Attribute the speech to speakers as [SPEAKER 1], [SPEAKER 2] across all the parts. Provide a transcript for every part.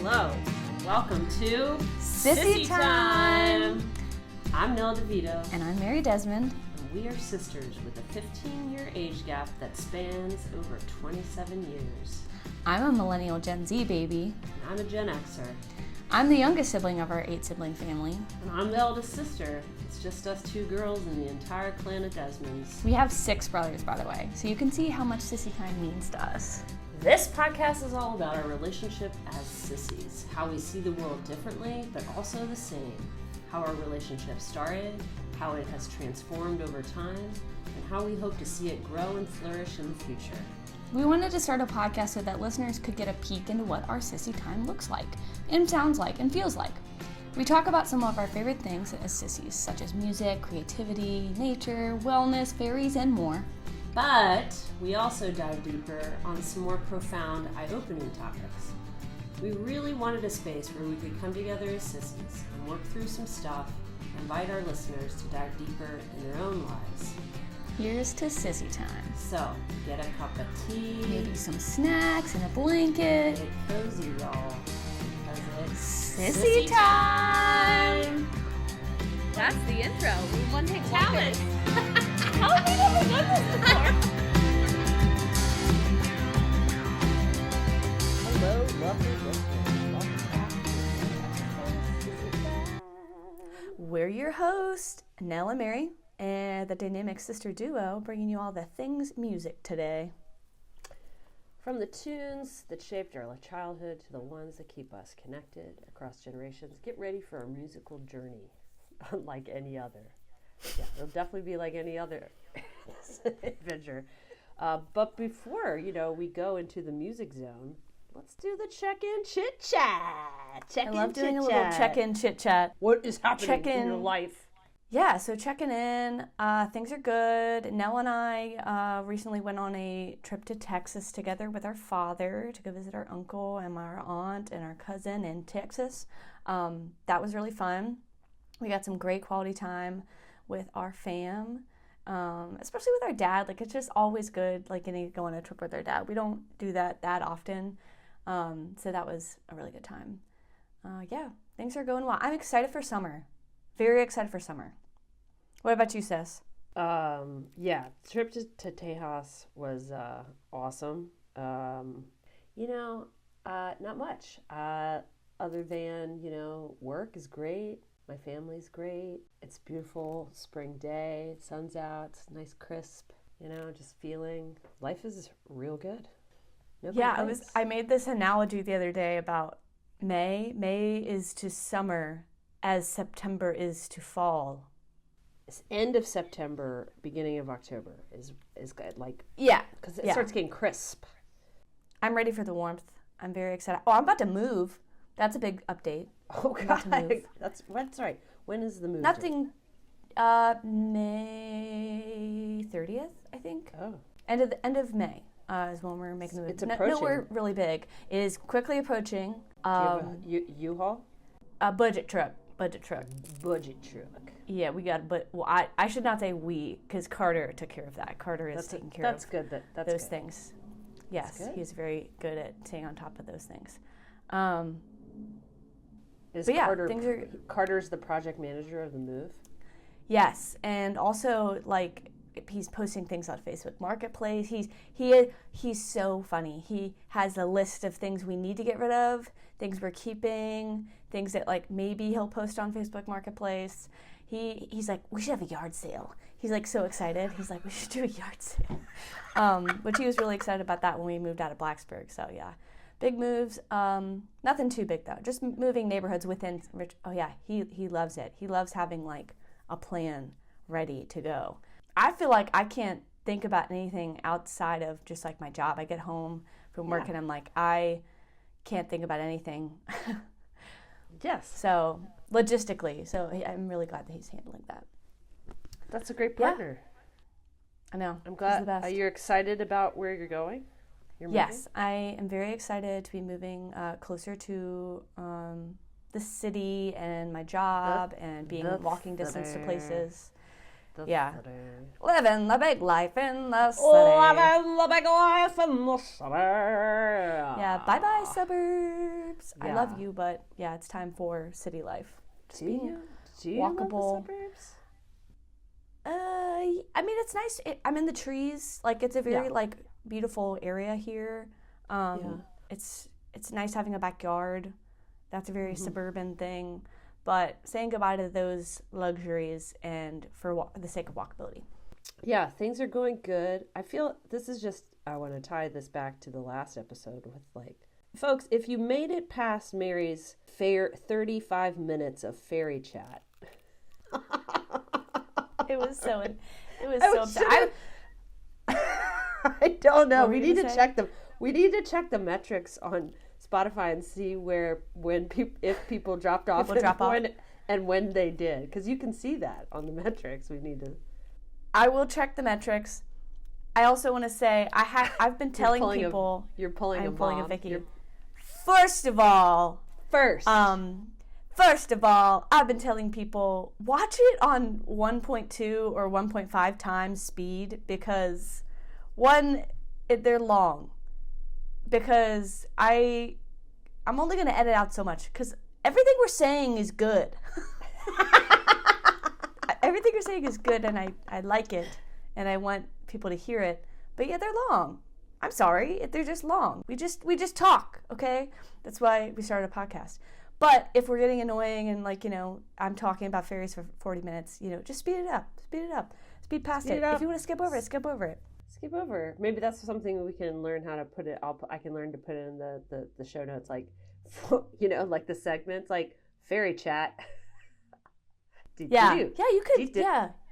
[SPEAKER 1] Hello. Welcome to
[SPEAKER 2] Sissy Time.
[SPEAKER 1] I'm Nella DeVito.
[SPEAKER 2] And I'm Mary Desmond.
[SPEAKER 1] And we are sisters with a 15-year age gap that spans over 27 years.
[SPEAKER 2] I'm a millennial Gen Z baby.
[SPEAKER 1] And I'm a Gen Xer.
[SPEAKER 2] I'm the youngest sibling of our 8-sibling family.
[SPEAKER 1] And I'm the eldest sister. It's just us two girls in the entire clan of Desmonds.
[SPEAKER 2] We have 6 brothers, by the way, so you can see how much Sissy Time means to us.
[SPEAKER 1] This podcast is all about our relationship as sissies, how we see the world differently, but also the same, how our relationship started, how it has transformed over time, and how we hope to see it grow and flourish in the future.
[SPEAKER 2] We wanted to start a podcast so that listeners could get a peek into what our Sissy Time looks like, and sounds like, and feels like. We talk about some of our favorite things as sissies, such as music, creativity, nature, wellness, fairies, and more.
[SPEAKER 1] But we also dive deeper on some more profound, eye-opening topics. We really wanted a space where we could come together as sissies and work through some stuff and invite our listeners to dive deeper in their own lives.
[SPEAKER 2] Here's to Sissy Time.
[SPEAKER 1] So, get a cup of tea.
[SPEAKER 2] Maybe some snacks and a blanket.
[SPEAKER 1] Get cozy, y'all. Because it's
[SPEAKER 2] Sissy Time!
[SPEAKER 3] That's the intro. We want to take
[SPEAKER 1] Talent.
[SPEAKER 3] How have we never done this before?
[SPEAKER 1] Hello, lovely listeners. Welcome back to Sissy Time.
[SPEAKER 2] We're your hosts, Nell and Mary, and the dynamic sister duo, bringing you all the things music today.
[SPEAKER 1] From the tunes that shaped our childhood to the ones that keep us connected across generations, get ready for a musical journey unlike any other. Yeah, it'll definitely be like any other adventure. But before, we go into the music zone, let's do the check-in chit-chat.
[SPEAKER 2] I love doing a little check-in chit-chat.
[SPEAKER 1] What is happening
[SPEAKER 2] Check-in.
[SPEAKER 1] in your life?
[SPEAKER 2] Yeah, so checking in. Things are good. Nell and I recently went on a trip to Texas together with our father to go visit our uncle and our aunt and our cousin in Texas. That was really fun. We got some great quality time with our fam, especially with our dad. Like, it's just always good, like, go on a trip with our dad. We don't do that often, so that was a really good time. Yeah, things are going well. I'm excited for summer. Very excited for summer. What about you, sis?
[SPEAKER 1] Yeah, trip to Tejas was awesome. Not much. Other than, work is great. My family's great. It's beautiful spring day. Sun's out. It's nice, crisp. Just feeling life is real good. No complaints.
[SPEAKER 2] I made this analogy the other day about May. May is to summer as September is to fall.
[SPEAKER 1] It's end of September, beginning of October is good. Because it starts getting crisp.
[SPEAKER 2] I'm ready for the warmth. I'm very excited. Oh, I'm about to move. That's a big update.
[SPEAKER 1] Oh God, that's right. When is the move?
[SPEAKER 2] Nothing. May 30th, I think.
[SPEAKER 1] Oh,
[SPEAKER 2] End of May is when we're making the move.
[SPEAKER 1] It's approaching.
[SPEAKER 2] No, we're really big. It is quickly approaching.
[SPEAKER 1] Do you have a U-Haul?
[SPEAKER 2] A budget truck.
[SPEAKER 1] Budget truck.
[SPEAKER 2] Yeah, we got. But I should not say we, because Carter took care of that. Carter is taking care of.
[SPEAKER 1] That's good. That's
[SPEAKER 2] those
[SPEAKER 1] good.
[SPEAKER 2] things. Yes,
[SPEAKER 1] good.
[SPEAKER 2] he's very good at staying on top of those things.
[SPEAKER 1] Carter's the project manager of the move?
[SPEAKER 2] Yes, and also he's posting things on Facebook Marketplace. He's so funny. He has a list of things we need to get rid of, things we're keeping, things that maybe he'll post on Facebook Marketplace. He's like, we should have a yard sale. He's so excited. He's like, we should do a yard sale. But he was really excited about that when we moved out of Blacksburg. So yeah. Big moves, nothing too big though. Just moving neighborhoods within. Oh yeah, he loves it. He loves having a plan ready to go. I feel like I can't think about anything outside of just my job. I get home from work and I'm I can't think about anything.
[SPEAKER 1] Yes.
[SPEAKER 2] So logistically, I'm really glad that he's handling that.
[SPEAKER 1] That's a great partner.
[SPEAKER 2] Yeah. I know.
[SPEAKER 1] I'm glad.
[SPEAKER 2] He's the best.
[SPEAKER 1] Are you excited about where you're going?
[SPEAKER 2] Yes, I am very excited to be moving closer to the city and my job and being walking distance to places. Yeah.
[SPEAKER 1] city.
[SPEAKER 2] Living the big life in the city.
[SPEAKER 1] Living the big life in the city.
[SPEAKER 2] Yeah, bye-bye suburbs. I
[SPEAKER 1] Yeah.
[SPEAKER 2] love you, but yeah, it's time for city life. Just
[SPEAKER 1] Do
[SPEAKER 2] being
[SPEAKER 1] you
[SPEAKER 2] walkable.
[SPEAKER 1] love the suburbs?
[SPEAKER 2] I mean, it's nice. I'm in the trees. Like, it's a very,
[SPEAKER 1] Yeah.
[SPEAKER 2] like, beautiful area here.
[SPEAKER 1] Yeah.
[SPEAKER 2] It's nice having a backyard. That's a very
[SPEAKER 1] Mm-hmm.
[SPEAKER 2] suburban thing. But saying goodbye to those luxuries and for the sake of walkability.
[SPEAKER 1] Yeah, things are going good. I feel this is just, I want to tie this back to the last episode with like, folks, if you made it past Mary's 35 minutes of fairy chat.
[SPEAKER 2] It was so
[SPEAKER 1] I I don't know.
[SPEAKER 2] What were
[SPEAKER 1] We
[SPEAKER 2] you
[SPEAKER 1] need to
[SPEAKER 2] gonna say?
[SPEAKER 1] check them. We need to check the metrics on Spotify and see if people dropped off,
[SPEAKER 2] People drop off.
[SPEAKER 1] and when they did, because you can see that on the metrics. We need to.
[SPEAKER 2] I will check the metrics. I also want to say I've been telling people
[SPEAKER 1] You're pulling
[SPEAKER 2] I'm
[SPEAKER 1] a
[SPEAKER 2] pulling a
[SPEAKER 1] mom.
[SPEAKER 2] Vicky.
[SPEAKER 1] You're
[SPEAKER 2] First of all,
[SPEAKER 1] first.
[SPEAKER 2] I've been telling people watch it on 1.2 or 1.5 times speed because they're long. Because I'm only going to edit out so much because everything we're saying is good. Everything you're saying is good, and I like it, and I want people to hear it. But yeah, they're long. I'm sorry, they're just long. We just talk, okay? That's why we started a podcast. But if we're getting annoying and I'm talking about fairies for 40 minutes, just speed it up, speed past it. If you want to skip over it, skip over it.
[SPEAKER 1] Skip over. Maybe that's something we can learn how to put it. I can learn to put it in the show notes, like like the segments, like fairy chat.
[SPEAKER 2] Yeah, you could.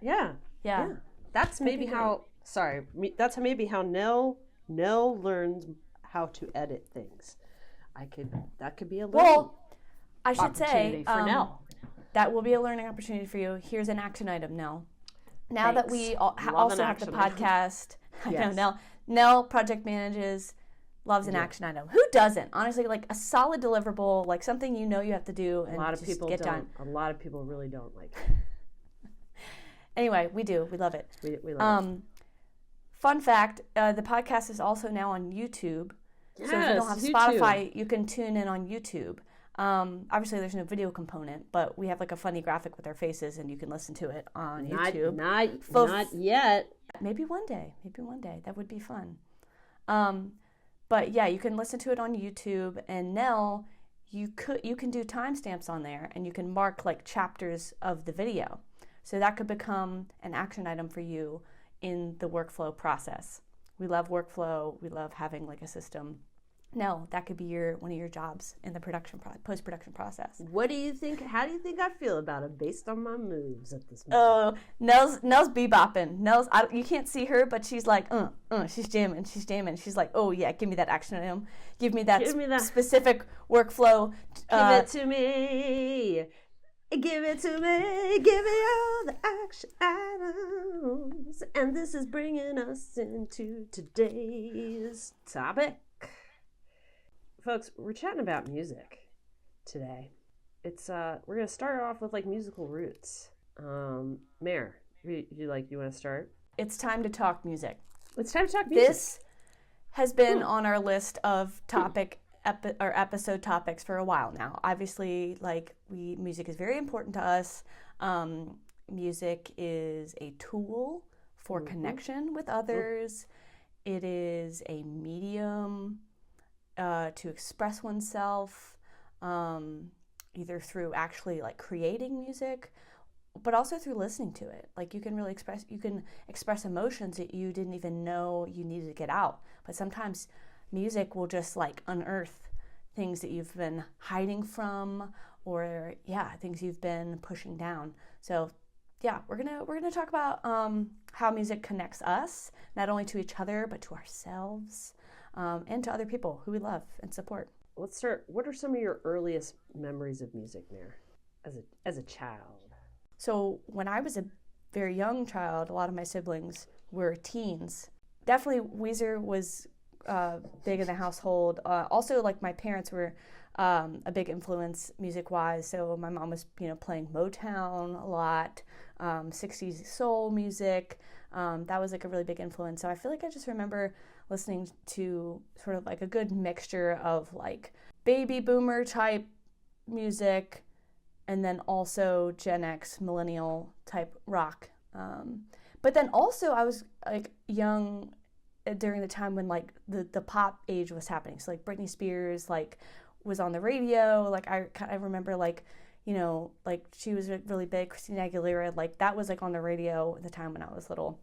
[SPEAKER 2] Yeah.
[SPEAKER 1] That's maybe how. Sorry, that's maybe how Nell learns how to edit things. That could be a learning
[SPEAKER 2] I should say
[SPEAKER 1] opportunity for Nell.
[SPEAKER 2] That will be a learning opportunity for you. Here's an action item, Nell. Now that we also have the podcast,
[SPEAKER 1] Yes.
[SPEAKER 2] I know Nell project manages, loves an action item. Who doesn't? Honestly, like a solid deliverable, like something you have to do and
[SPEAKER 1] A lot of
[SPEAKER 2] just
[SPEAKER 1] people
[SPEAKER 2] get
[SPEAKER 1] don't.
[SPEAKER 2] done.
[SPEAKER 1] A lot of people really don't like it.
[SPEAKER 2] Anyway, we do. We love it.
[SPEAKER 1] We love it.
[SPEAKER 2] Fun fact, the podcast is also now on YouTube. So if you don't have
[SPEAKER 1] Yes,
[SPEAKER 2] Spotify, you can tune in on YouTube. Obviously, there's no video component, but we have like a funny graphic with our faces, and you can listen to it on YouTube.
[SPEAKER 1] Not yet.
[SPEAKER 2] Maybe one day. That would be fun. But yeah, you can listen to it on YouTube, and Nell, you can do timestamps on there, and you can mark like chapters of the video. So that could become an action item for you in the workflow process. We love workflow. We love having like a system. Nell, that could be one of your jobs in the post-production process.
[SPEAKER 1] What do you think? How do you think I feel about it based on my moves at this
[SPEAKER 2] Oh,
[SPEAKER 1] moment?
[SPEAKER 2] Nell's bebopping. You can't see her, but she's like, she's jamming. She's like, oh yeah, give me that action item. Give me that specific workflow.
[SPEAKER 1] Give it to me. Give it to me. Give me all the action items. And this is bringing us into today's topic. Folks, we're chatting about music today. It's we're gonna start off with like musical roots. Mare, you want to start?
[SPEAKER 2] It's time to talk music.
[SPEAKER 1] It's time to talk music.
[SPEAKER 2] This has been on our list of episode topics for a while now. Obviously, music is very important to us. Music is a tool for connection with others. It is a medium to express oneself, either through actually like creating music, but also through listening to it. Like you can express emotions that you didn't even know you needed to get out. But sometimes music will just like unearth things that you've been hiding from, or things you've been pushing down. So we're gonna talk about how music connects us, not only to each other but to ourselves. And to other people who we love and support.
[SPEAKER 1] Let's start. What are some of your earliest memories of music, Mare, as a child?
[SPEAKER 2] So when I was a very young child, a lot of my siblings were teens. Definitely Weezer was big in the household. Also, like my parents were a big influence music-wise. So my mom was, playing Motown a lot, 60s soul music. That was like a really big influence. So I feel like I just remember listening to sort of like a good mixture of like baby boomer type music and then also Gen X millennial type rock. But then also I was like young during the time when like the pop age was happening. So like Britney Spears like was on the radio. Like I remember like, like she was really big. Christina Aguilera, like that was like on the radio at the time when I was little.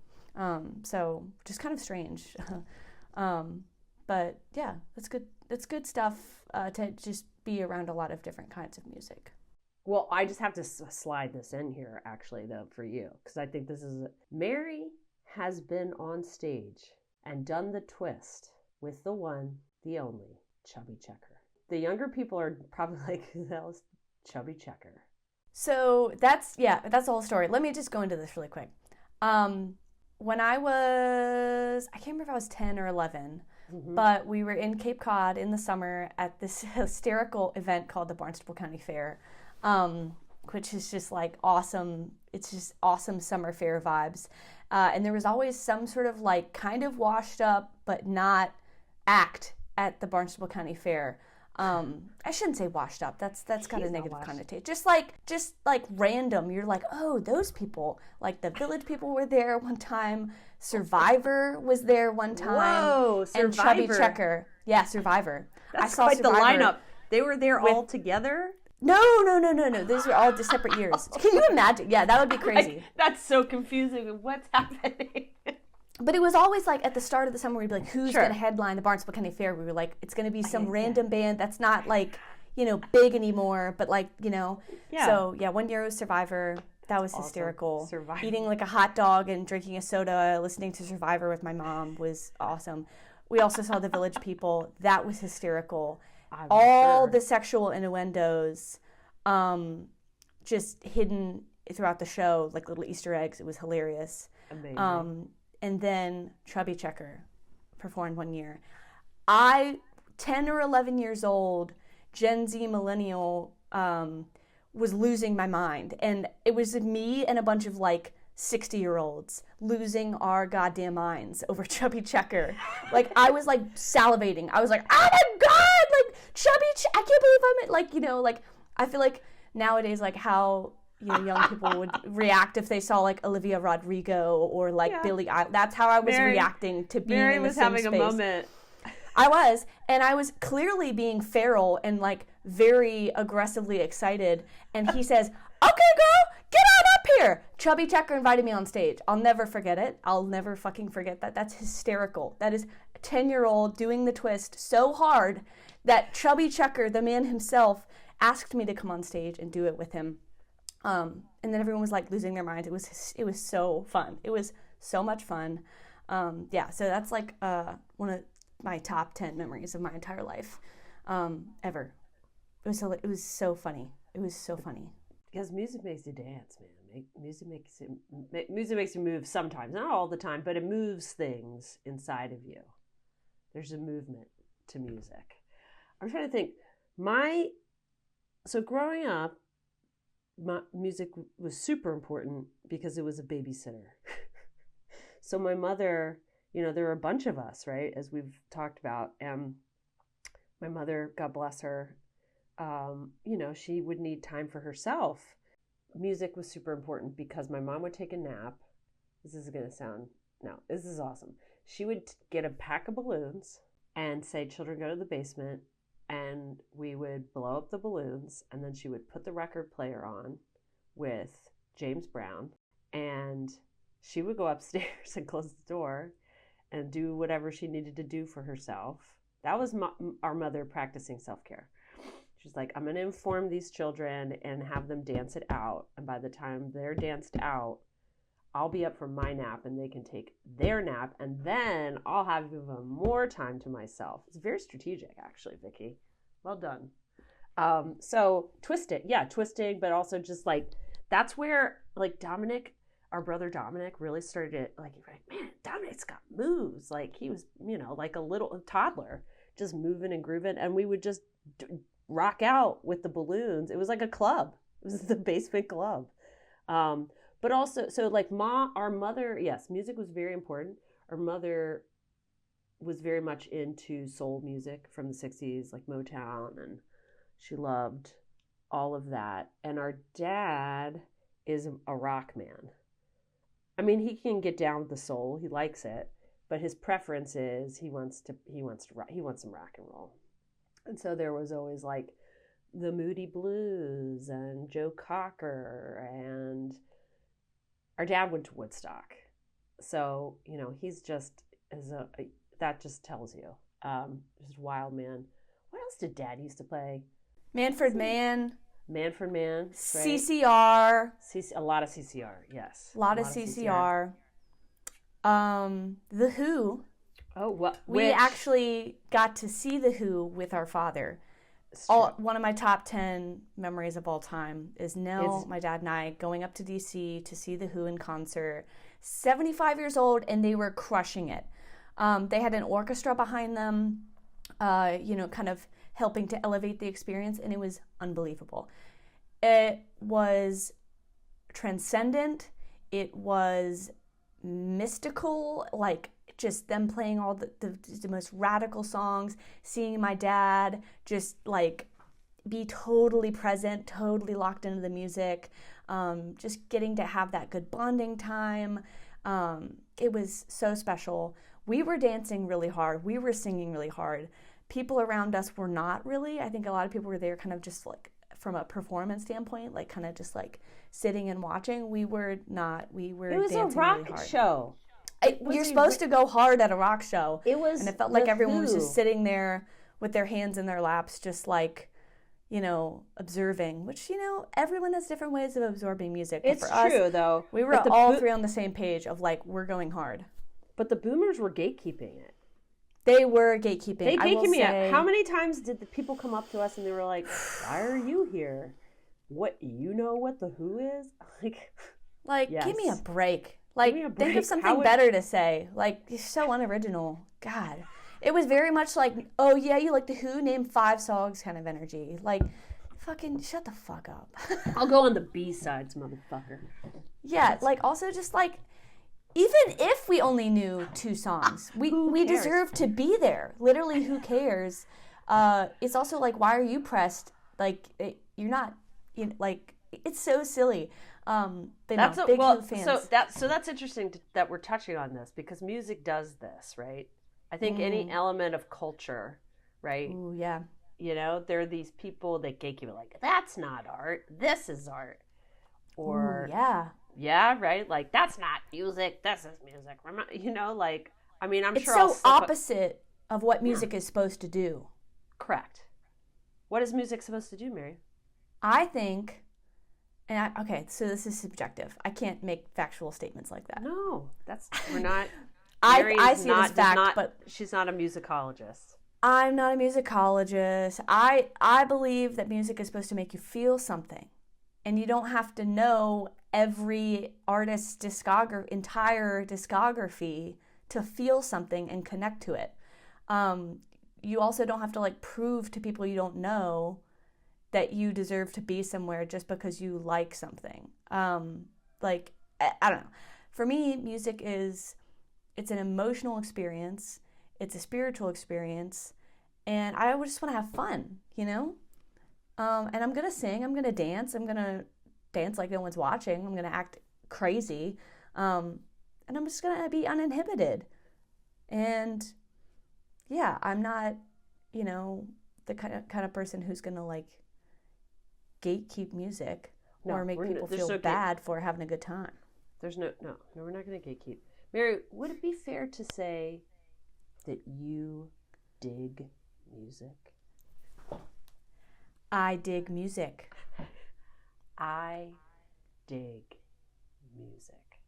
[SPEAKER 2] So just kind of strange. But yeah, that's good. That's good stuff to just be around a lot of different kinds of music.
[SPEAKER 1] Well, I just have to slide this in here, actually, though, for you, because I think this is Mary has been on stage and done the twist with the one, the only, Chubby Checker. The younger people are probably like, who the hell is Chubby Checker?
[SPEAKER 2] So that's the whole story. Let me just go into this really quick. When I can't remember if I was 10 or 11, but we were in Cape Cod in the summer at this hysterical event called the Barnstable County Fair. Which is just like awesome. It's just awesome summer fair vibes. And there was always some sort of like kind of washed up, but not act at the Barnstable County Fair. I shouldn't say washed up. That's got a negative connotation. Just like random. You're like, oh, those people. Like the Village people were there one time. Survivor was there one time.
[SPEAKER 1] Whoa, Survivor.
[SPEAKER 2] And Chubby Checker. Yeah, Survivor.
[SPEAKER 1] That's quite Survivor. The lineup. They were there all together?
[SPEAKER 2] No. Those are all just separate years. Can you imagine? Yeah, that would be crazy.
[SPEAKER 1] That's so confusing. What's happening?
[SPEAKER 2] But it was always like at the start of the summer, we'd be like, who's going to headline the Barnstable County Fair? We were like, it's going to be some random band that's not like, big anymore, but like, Yeah. So yeah, one year was Survivor. That was hysterical. Survivor. Eating like a hot dog and drinking a soda, listening to Survivor with my mom was awesome. We also saw the Village people. That was hysterical. All the sexual innuendos just hidden throughout the show, like little Easter eggs. It was hilarious.
[SPEAKER 1] Amazing.
[SPEAKER 2] And then Chubby Checker performed one year. 10 or 11 years old, Gen Z millennial, was losing my mind. And it was me and a bunch of like 60-year-olds losing our goddamn minds over Chubby Checker. Like I was like salivating. I was like, oh my God, like I can't believe I'm like, I feel like nowadays, like how, young people would react if they saw like Olivia Rodrigo or like Billie Eilish. That's how I was reacting to being
[SPEAKER 1] Mary
[SPEAKER 2] in the
[SPEAKER 1] was
[SPEAKER 2] same
[SPEAKER 1] having
[SPEAKER 2] space.
[SPEAKER 1] A moment.
[SPEAKER 2] I was, and I was clearly being feral and like very aggressively excited. And he says, "Okay, girl, get on up here." Chubby Checker invited me on stage. I'll never forget it. I'll never fucking forget that. That's hysterical. That is a 10-year-old doing the twist so hard that Chubby Checker, the man himself, asked me to come on stage and do it with him. And then everyone was like losing their minds. It was so fun. It was so much fun. So that's like one of my top 10 memories of my entire life ever. It was so funny. It was so funny.
[SPEAKER 1] Because music makes you dance, man. Music makes you move sometimes, not all the time, but it moves things inside of you. There's a movement to music. I'm trying to think. So growing up, music was super important because it was a babysitter. So my mother, there were a bunch of us, right, as we've talked about, and my mother, God bless her, she would need time for herself. Music was super important because my mom would take a nap. This is awesome. She would get a pack of balloons and say, "Children, go to the basement." And we would blow up the balloons, and then she would put the record player on with James Brown, and she would go upstairs and close the door and do whatever she needed to do for herself. That was our mother practicing self-care. She's like, I'm going to inform these children and have them dance it out, and by the time they're danced out, I'll be up for my nap and they can take their nap, and then I'll have even more time to myself. It's very strategic, actually, Vicky. Well done. So twisting, but also just like, that's where like Dominic, our brother Dominic, really started it. Like, man, Dominic's got moves. Like he was, like a little toddler, just moving and grooving. And we would just rock out with the balloons. It was like a club. It was the basement club. But also, so like our mother, yes, music was very important. Our mother was very much into soul music from the 60s, like Motown, and she loved all of that. And our dad is a rock man. I mean, he can get down with the soul. He likes it, but his preference is he wants some rock and roll. And so there was always like the Moody Blues and Joe Cocker, and our dad went to Woodstock. So, you know, he's just that just tells you, just a wild man. What else did Dad used to play?
[SPEAKER 2] Manfred Mann.
[SPEAKER 1] Manfred Mann. Right?
[SPEAKER 2] CCR.
[SPEAKER 1] A lot of CCR, yes.
[SPEAKER 2] A lot of CCR. The Who.
[SPEAKER 1] Oh, what?
[SPEAKER 2] We actually got to see The Who with our father. One of my top 10 memories of all time is Nell, my dad, and I going up to DC to see The Who in concert. 75 years old, and they were crushing it. They had an orchestra behind them, kind of helping to elevate the experience, and it was unbelievable. It was transcendent. It was mystical, like just them playing all the most radical songs, seeing my dad just like be totally present, totally locked into the music, just getting to have that good bonding time. It was so special. We were dancing really hard. We were singing really hard. People around us were not really. I think a lot of people were there kind of just like from a performance standpoint, like kind of just like sitting and watching. We were not. We were dancing really hard.
[SPEAKER 1] It was a rock show.
[SPEAKER 2] You're supposed to go hard at a rock show.
[SPEAKER 1] It was,
[SPEAKER 2] and it felt like everyone was just sitting there with their hands in their laps, just like, observing. Which, everyone has different ways of absorbing music. But
[SPEAKER 1] it's
[SPEAKER 2] for
[SPEAKER 1] true,
[SPEAKER 2] us,
[SPEAKER 1] though.
[SPEAKER 2] We were all three on the same page of like, we're going hard.
[SPEAKER 1] But the boomers were gatekeeping it.
[SPEAKER 2] They were gatekeeping.
[SPEAKER 1] They gatekeeping it. How many times did the people come up to us and they were like, "Why are you here? What, you know what the Who is?"
[SPEAKER 2] Like,
[SPEAKER 1] yes.
[SPEAKER 2] Give me a break. Like, think of something better to say. Like, you're so unoriginal. God. It was very much like, oh, yeah, you like the Who? Name 5 songs kind of energy. Like, fucking shut the fuck up.
[SPEAKER 1] I'll go on the B-sides, motherfucker.
[SPEAKER 2] Yeah, like, also just like, even if we only knew 2 songs, we deserve to be there. Literally, who cares? It's also like, why are you pressed? Like, you're not, it's so silly. Big Who fans.
[SPEAKER 1] So that's interesting that we're touching on this, because music does this, right? I think any element of culture, right?
[SPEAKER 2] Ooh, yeah.
[SPEAKER 1] There are these people that gatekeep, like, that's not art, this is art. Or,
[SPEAKER 2] ooh, yeah.
[SPEAKER 1] Yeah, right? Like, that's not music, this is music. I'm
[SPEAKER 2] it's
[SPEAKER 1] sure
[SPEAKER 2] so opposite of what music is supposed to do.
[SPEAKER 1] Correct. What is music supposed to do, Mary?
[SPEAKER 2] I think, okay, so this is subjective. I can't make factual statements like that.
[SPEAKER 1] No, we're not.
[SPEAKER 2] I see it as fact, but
[SPEAKER 1] she's not a musicologist.
[SPEAKER 2] I'm not a musicologist. I believe that music is supposed to make you feel something, and you don't have to know every artist's entire discography to feel something and connect to it. You also don't have to like prove to people you don't know that you deserve to be somewhere just because you like something. I don't know. For me, music it's an emotional experience. It's a spiritual experience. And I just want to have fun, And I'm going to sing. I'm going to dance. I'm going to dance like no one's watching. I'm going to act crazy. And I'm just going to be uninhibited. And yeah, I'm not, the kind of person who's going to like gatekeep music or make people feel bad for having a good time.
[SPEAKER 1] We're not going to gatekeep. Mary, would it be fair to say that you dig music?
[SPEAKER 2] I dig music.
[SPEAKER 1] I dig music.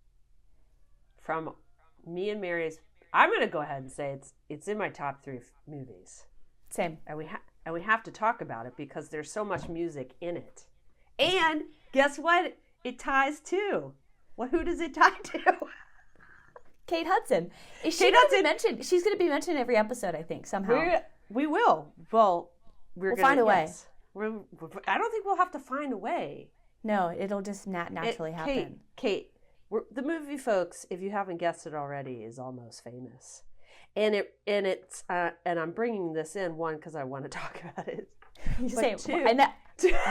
[SPEAKER 1] From me and Mary's, I'm going to go ahead and say it's in my top 3 movies.
[SPEAKER 2] Same.
[SPEAKER 1] And we have to talk about it because there's so much music in it. And guess what? It ties to. Well, who does it tie to?
[SPEAKER 2] Kate Hudson. She's going to be mentioned every episode, I think, somehow.
[SPEAKER 1] We will. Well, we'll
[SPEAKER 2] find a way.
[SPEAKER 1] I don't think we'll have to find a way.
[SPEAKER 2] No, it'll just naturally happen.
[SPEAKER 1] Kate, the movie, folks, if you haven't guessed it already, is Almost Famous, and I'm bringing this in one because I want to talk about it.
[SPEAKER 2] You say,
[SPEAKER 1] two,
[SPEAKER 2] I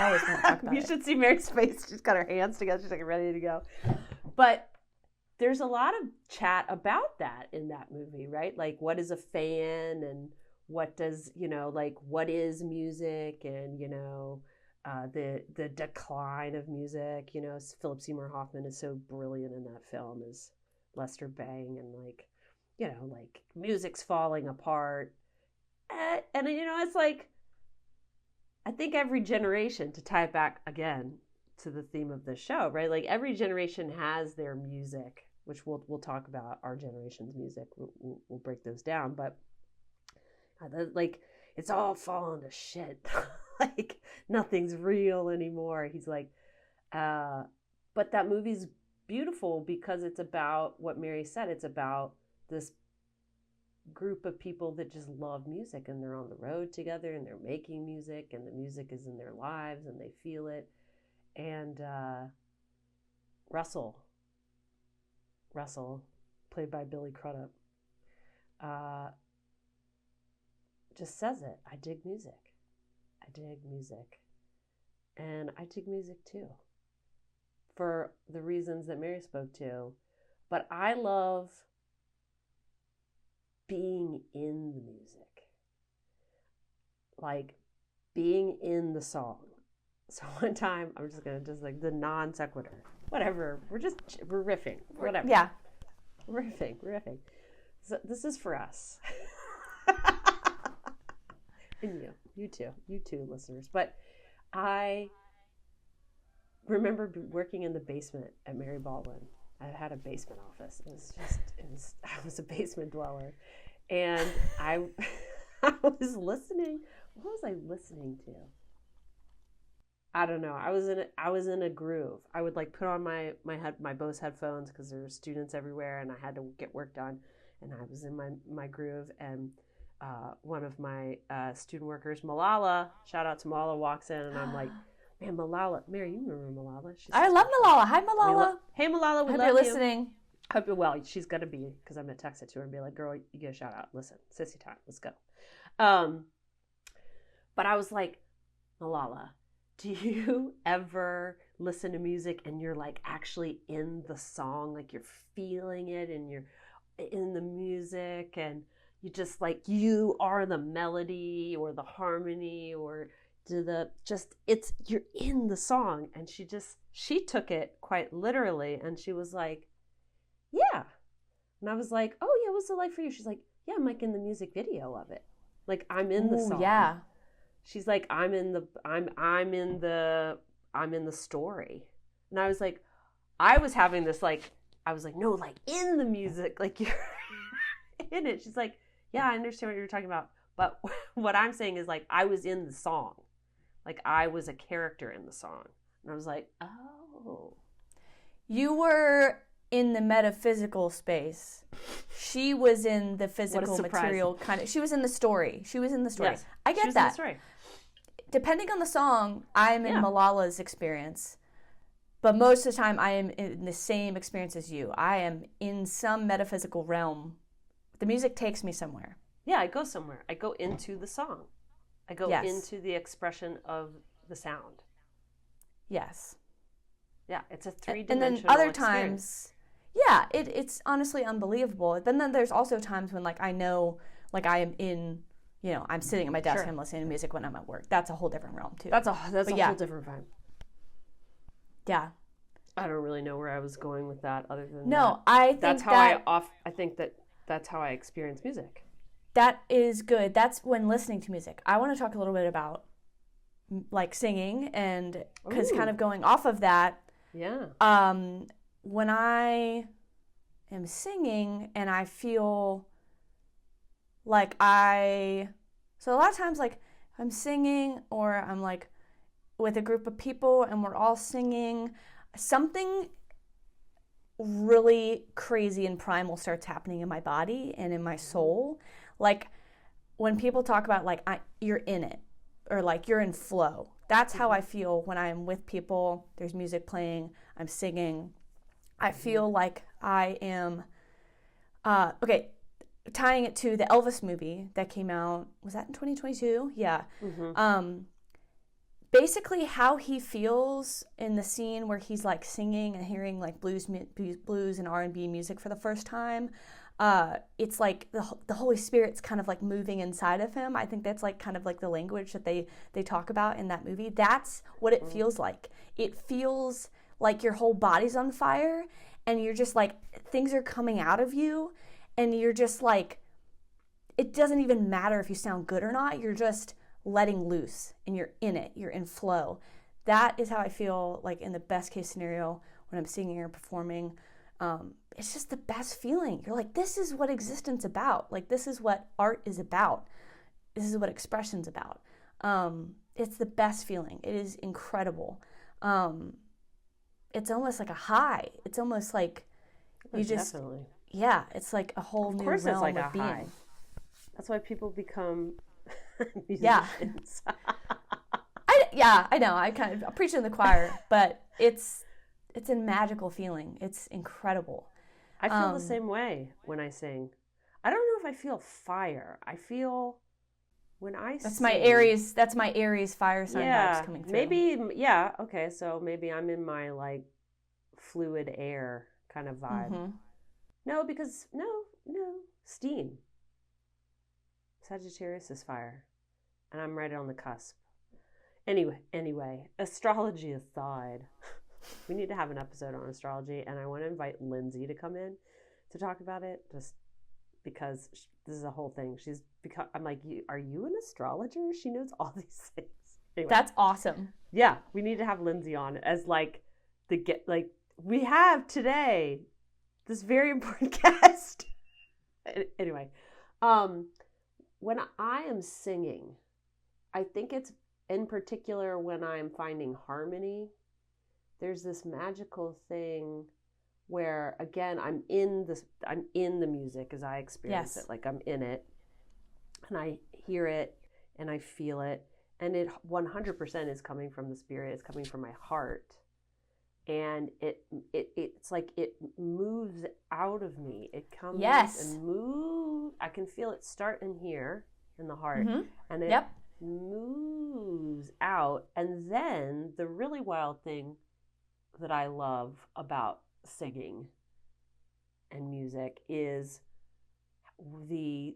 [SPEAKER 2] always want to talk about
[SPEAKER 1] you should see Mary's face. She's got her hands together. She's like ready to go. But there's a lot of chat about that in that movie, right? Like, what is a fan, and what does, like, what is music, and, the decline of music. Philip Seymour Hoffman is so brilliant in that film as Lester Bang, and like, like music's falling apart. And it's like, I think every generation, to tie it back again to the theme of the show, right? Like, every generation has their music, which we'll talk about our generation's music. We'll break those down, but like, it's all falling to shit. Like, nothing's real anymore. He's like, but that movie's beautiful because it's about what Mary said. It's about this group of people that just love music, and they're on the road together, and they're making music, and the music is in their lives, and they feel it. And Russell, played by Billy Crudup, just says it. I dig music. And I dig music too, for the reasons that Mary spoke to. But I love being in the music, like being in the song. So one time, I'm just gonna like the non sequitur, whatever. We're riffing, whatever.
[SPEAKER 2] Yeah,
[SPEAKER 1] riffing. So this is for us, and you too, listeners. But I remember working in the basement at Mary Baldwin. I had a basement office. I was a basement dweller. And I was listening. What was I listening to? I don't know. I was in a groove. I would like put on my Bose headphones because there were students everywhere, and I had to get work done. And I was in my groove, and one of my student workers, Malala, shout out to Malala, walks in, and I'm like, man, Malala, Mary, you remember Malala?
[SPEAKER 2] I love Malala. Hi, Malala.
[SPEAKER 1] Hey, Malala, we
[SPEAKER 2] hope
[SPEAKER 1] love
[SPEAKER 2] you're
[SPEAKER 1] you.
[SPEAKER 2] Listening.
[SPEAKER 1] Well, she's gonna be, because I'm gonna text it to her and be like, girl, you get a shout out. Listen, Sissy time, let's go. But I was like, Malala, do you ever listen to music and you're like actually in the song, like you're feeling it and you're in the music, and you just like, you are the melody or the harmony or you're in the song? And she took it quite literally, and she was like, yeah. And I was like, oh yeah, what's it like for you? She's like, yeah, I'm like in the music video of it. Like, I'm in the song.
[SPEAKER 2] Yeah.
[SPEAKER 1] She's like, I'm in the story. And I was like, I was having this like, I was like, no, like in the music, like you're in it. She's like, yeah, I understand what you're talking about. But what I'm saying is like, I was in the song. Like, I was a character in the song. And I was like, oh.
[SPEAKER 2] You were in the metaphysical space. She was in the physical material kind of. She was in the story. Yes. I get that. Depending on the song, I'm in Malala's experience. But most of the time, I am in the same experience as you. I am in some metaphysical realm. The music takes me somewhere.
[SPEAKER 1] Yeah, I go somewhere. I go into the song. I go into the expression of the sound.
[SPEAKER 2] Yes.
[SPEAKER 1] Yeah, it's a three-dimensional
[SPEAKER 2] And then other
[SPEAKER 1] experience.
[SPEAKER 2] times, it's honestly unbelievable. But then there's also times when, like, I know, like, I am in, I'm sitting at my desk and I'm listening to music when I'm at work. That's a whole different realm, too.
[SPEAKER 1] That's a whole different vibe.
[SPEAKER 2] Yeah.
[SPEAKER 1] I don't really know where I was going with that other than
[SPEAKER 2] I
[SPEAKER 1] think that's how I experience music.
[SPEAKER 2] That is good. That's when listening to music. I want to talk a little bit about like singing, and because kind of going off of that.
[SPEAKER 1] Yeah.
[SPEAKER 2] When I am singing and I feel like so a lot of times, like, I'm singing or I'm like with a group of people and we're all singing, something really crazy and primal starts happening in my body and in my soul. Like, when people talk about, like, you're in it, or like you're in flow. That's how I feel when I'm with people. There's music playing, I'm singing. I feel like I am, tying it to the Elvis movie that came out, was that in 2022? Yeah. Basically how he feels in the scene where he's like singing and hearing like blues and R&B music for the first time. It's like the Holy Spirit's kind of like moving inside of him. I think that's like kind of like the language that they talk about in that movie. That's what it feels like. It feels like your whole body's on fire and you're just like, things are coming out of you and you're just like, it doesn't even matter if you sound good or not. You're just letting loose and you're in it. You're in flow. That is how I feel like in the best case scenario when I'm singing or performing. It's just the best feeling. You're like, this is what existence about. Like, this is what art is about. This is what expression's about. It's the best feeling. It is incredible. It's almost like a high. It's almost like you just,
[SPEAKER 1] definitely.
[SPEAKER 2] Yeah, it's like a whole new realm
[SPEAKER 1] it's like
[SPEAKER 2] of
[SPEAKER 1] a
[SPEAKER 2] being.
[SPEAKER 1] high. That's why people become musicians.
[SPEAKER 2] I know. I'm preaching in the choir, but it's a magical feeling. It's incredible.
[SPEAKER 1] I feel the same way when I sing. I don't know if I feel fire. I feel when I sing.
[SPEAKER 2] That's my Aries fire sign vibes coming through.
[SPEAKER 1] Okay, so maybe I'm in my like fluid air kind of vibe. No, because no, steam. Sagittarius is fire. And I'm right on the cusp. Anyway, astrology aside, we need to have an episode on astrology, and I want to invite Lindsay to come in to talk about it, just because this is a whole thing. I'm like, are you an astrologer? She knows all these things. Anyway,
[SPEAKER 2] that's awesome.
[SPEAKER 1] Yeah, we need to have Lindsay on as like we have today this very important guest. Anyway, when I am singing, I think it's in particular when I'm finding harmony, there's this magical thing where, again, I'm in the music as I experience it. Like I'm in it and I hear it and I feel it. And it 100% is coming from the spirit. It's coming from my heart. And it's like it moves out of me. It comes and moves. I can feel it start in here in the heart. And it moves out. And then the really wild thing that I love about singing and music is the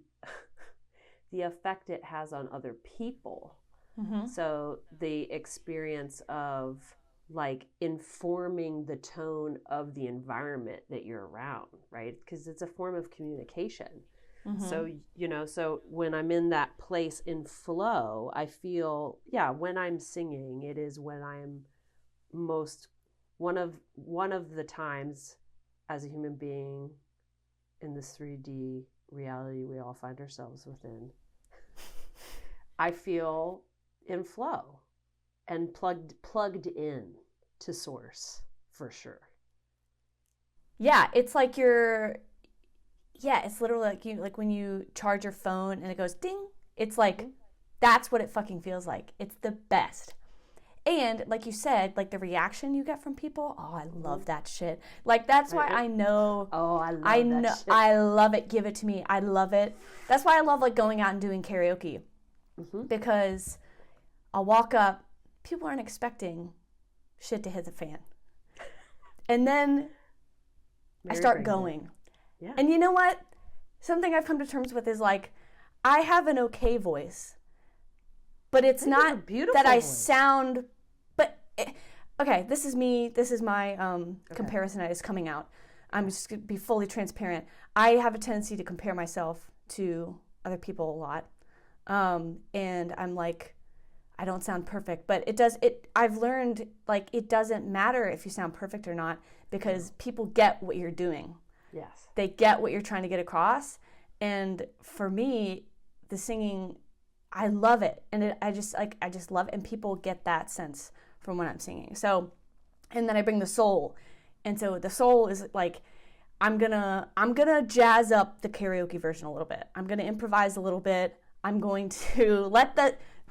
[SPEAKER 1] effect it has on other people. So the experience of like informing the tone of the environment that you're around, right? Because it's a form of communication. So, so when I'm in that place in flow, I feel, when I'm singing, it is when I'm most, one of the times as a human being in this 3D reality we all find ourselves within, I feel in flow and plugged in to source for sure.
[SPEAKER 2] Yeah, it's like it's literally like when you charge your phone and it goes ding. It's like that's what it fucking feels like. It's the best. And like you said, like the reaction you get from people, I love that shit. Like that's why I know.
[SPEAKER 1] Oh, I love that shit.
[SPEAKER 2] I love it. Give it to me. I love it. That's why I love like going out and doing karaoke. Because I'll walk up, people aren't expecting shit to hit the fan. And then I start going. Yeah. And you know what? Something I've come to terms with is like, I have an okay voice, but it's not that I sound, okay, this is me. This is my comparison that is coming out. I'm just going to be fully transparent. I have a tendency to compare myself to other people a lot. And I'm like, I don't sound perfect, but I've learned like, it doesn't matter if you sound perfect or not, because people get what you're doing.
[SPEAKER 1] Yes.
[SPEAKER 2] They get what you're trying to get across. And for me, the singing, I love it. And I just love it. And people get that sense from when I'm singing. So, and then I bring the soul. And so the soul is like, I'm gonna jazz up the karaoke version a little bit. I'm gonna improvise a little bit. I'm going to let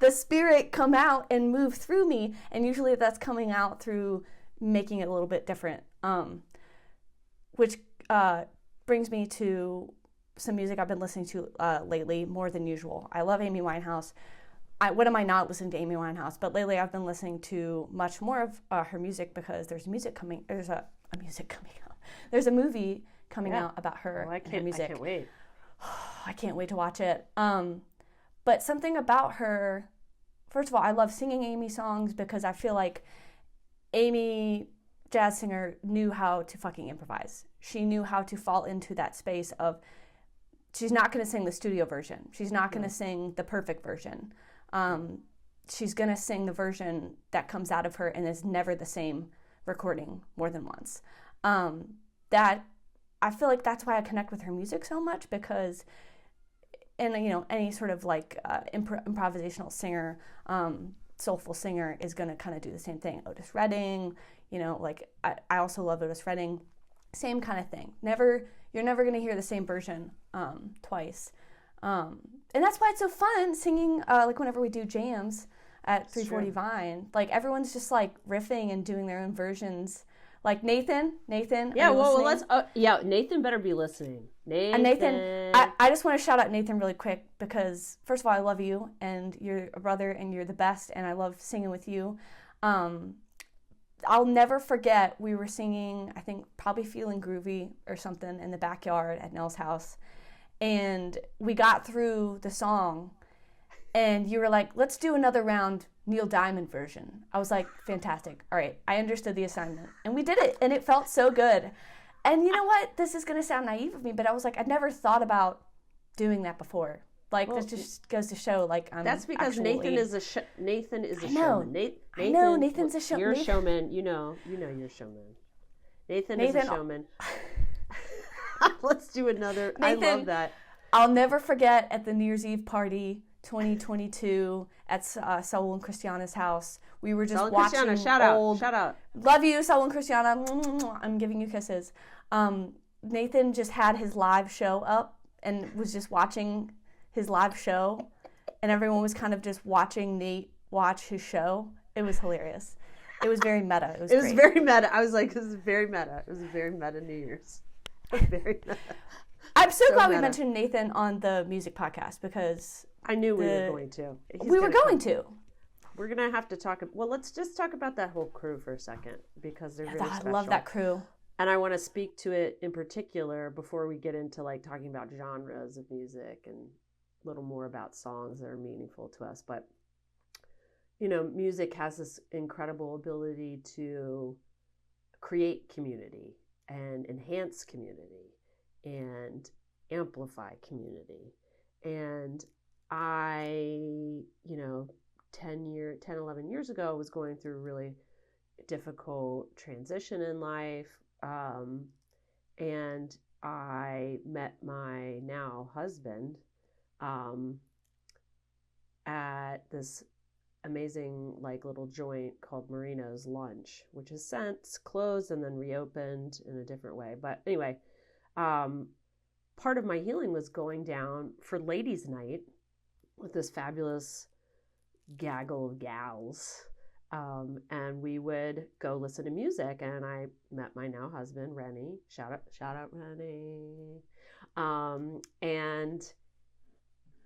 [SPEAKER 2] the spirit come out and move through me. And usually that's coming out through making it a little bit different. Which brings me to some music I've been listening to lately more than usual. I love Amy Winehouse. When am I not listening to Amy Winehouse? But lately I've been listening to much more of her music because there's a movie coming out about her and her music.
[SPEAKER 1] I can't wait.
[SPEAKER 2] I can't wait to watch it. But something about her, first of all, I love singing Amy songs because I feel like Amy, jazz singer, knew how to fucking improvise. She knew how to fall into that space of, she's not going to sing the studio version. She's not going to sing the perfect version. She's going to sing the version that comes out of her and is never the same recording more than once. That I feel like that's why I connect with her music so much because, and any sort of like improvisational singer, soulful singer is going to kind of do the same thing. Otis Redding, like I also love Otis Redding. Same kind of thing. You're never going to hear the same version twice. And that's why it's so fun singing, like whenever we do jams at 340 Vine, like everyone's just like riffing and doing their own versions. Like Nathan.
[SPEAKER 1] Yeah, well, let's. Nathan better be listening.
[SPEAKER 2] And Nathan, I just want to shout out Nathan really quick because first of all, I love you and you're a brother and you're the best and I love singing with you. I'll never forget we were singing, I think probably Feeling Groovy or something in the backyard at Nell's house. And we got through the song and you were like, let's do another round Neil Diamond version. I was like, fantastic. All right. I understood the assignment and we did it and it felt so good. And you know what? This is going to sound naive of me, but I was like, I'd never thought about doing that before. Like, this just goes to show, like,
[SPEAKER 1] that's because Nathan is a showman.
[SPEAKER 2] I know, Nathan's a showman.
[SPEAKER 1] You're a showman. You know you're a showman. Nathan is a showman. Let's do another.
[SPEAKER 2] Nathan,
[SPEAKER 1] I love that.
[SPEAKER 2] I'll never forget at the New Year's Eve party 2022 at Saul and Christiana's house. We were just
[SPEAKER 1] Saul and
[SPEAKER 2] watching
[SPEAKER 1] Christiana,
[SPEAKER 2] old...
[SPEAKER 1] Shout out.
[SPEAKER 2] Love you, Saul and Christiana. I'm giving you kisses. Nathan just had his live show up and was just watching his live show. And everyone was kind of just watching Nate watch his show. It was hilarious. It was very meta. It was
[SPEAKER 1] very meta. I was like, this is very meta. It was a very meta New Year's. Very meta.
[SPEAKER 2] I'm so glad we mentioned Nathan on the music podcast because
[SPEAKER 1] I knew we were going to.
[SPEAKER 2] We were going to.
[SPEAKER 1] We're going to have to talk. Well, let's just talk about that whole crew for a second because they're really special.
[SPEAKER 2] I love that crew.
[SPEAKER 1] And I want to speak to it in particular before we get into like talking about genres of music and a little more about songs that are meaningful to us. But, music has this incredible ability to create community and enhance community and amplify community. And I, 11 years ago was going through a really difficult transition in life. And I met my now husband at this amazing little joint called Marino's Lunch, which has since closed and then reopened in a different way. But anyway, part of my healing was going down for ladies' night with this fabulous gaggle of gals. And we would go listen to music, and I met my now husband, Rennie. Shout out, Rennie. And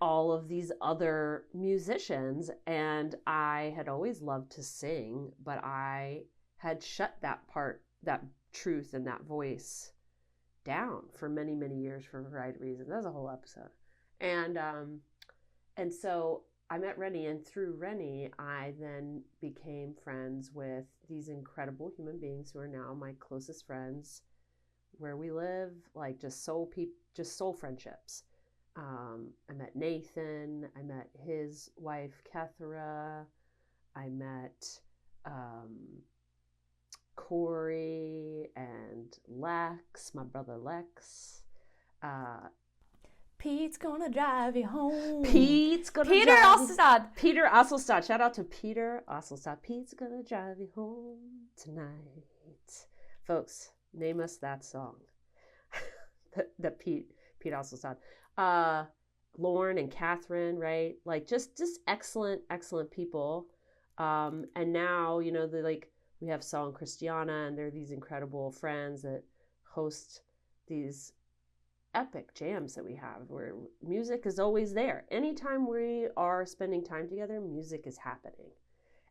[SPEAKER 1] all of these other musicians, and I had always loved to sing, but I had shut that truth and that voice down for many, many years for a variety of reasons. That was a whole episode. And so I met Rennie, and through Rennie, I then became friends with these incredible human beings who are now my closest friends where we live, like just soul friendships. I met Nathan, I met his wife, Kethra, I met Corey and Lex, my brother Lex.
[SPEAKER 2] Pete's gonna drive you home.
[SPEAKER 1] Peter
[SPEAKER 2] Asselstad.
[SPEAKER 1] Peter Asselstad. Shout out to Peter Asselstad. Pete's gonna drive you home tonight. Folks, name us that song. the Pete Asselstad. Lauren and Catherine, right? Like just excellent, excellent people. And now, you know, we have Saul and Christiana, and they're these incredible friends that host these epic jams that we have where music is always there. Anytime we are spending time together, music is happening.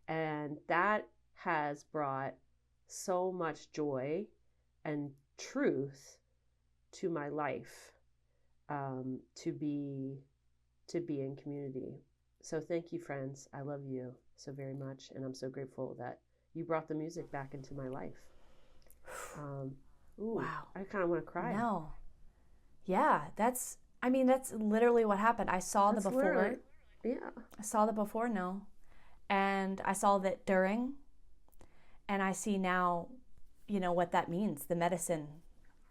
[SPEAKER 1] And that has brought so much joy and truth to my life, to be in community. So thank you, friends. I love you so very much, and I'm so grateful that you brought the music back into my life. Wow, I kind of want to cry.
[SPEAKER 2] No, yeah, that's literally what happened. I saw the before.
[SPEAKER 1] Yeah,
[SPEAKER 2] I saw the before, no, and I saw that during, and I see now, you know, what that means, the medicine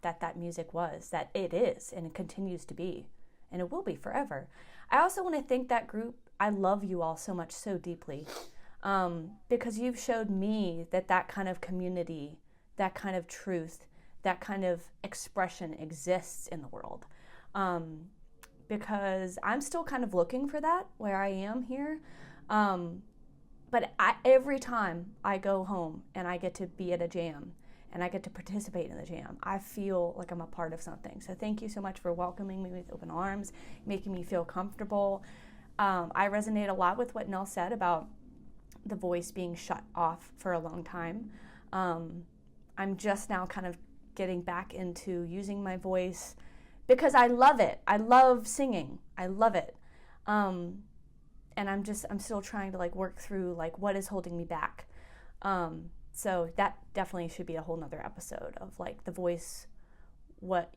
[SPEAKER 2] that music was, that it is, and it continues to be, and it will be forever. I also want to thank that group. I love you all so much, so deeply, because you've showed me that kind of community, that kind of truth, that kind of expression exists in the world. Because I'm still kind of looking for that where I am here. But every time I go home and I get to be at a jam and I get to participate in the jam, I feel like I'm a part of something. So thank you so much for welcoming me with open arms, making me feel comfortable. I resonate a lot with what Nell said about the voice being shut off for a long time. I'm just now kind of getting back into using my voice because I love it. I love singing. I love it. And I'm still trying to work through what is holding me back. So that definitely should be a whole nother episode of the voice, what,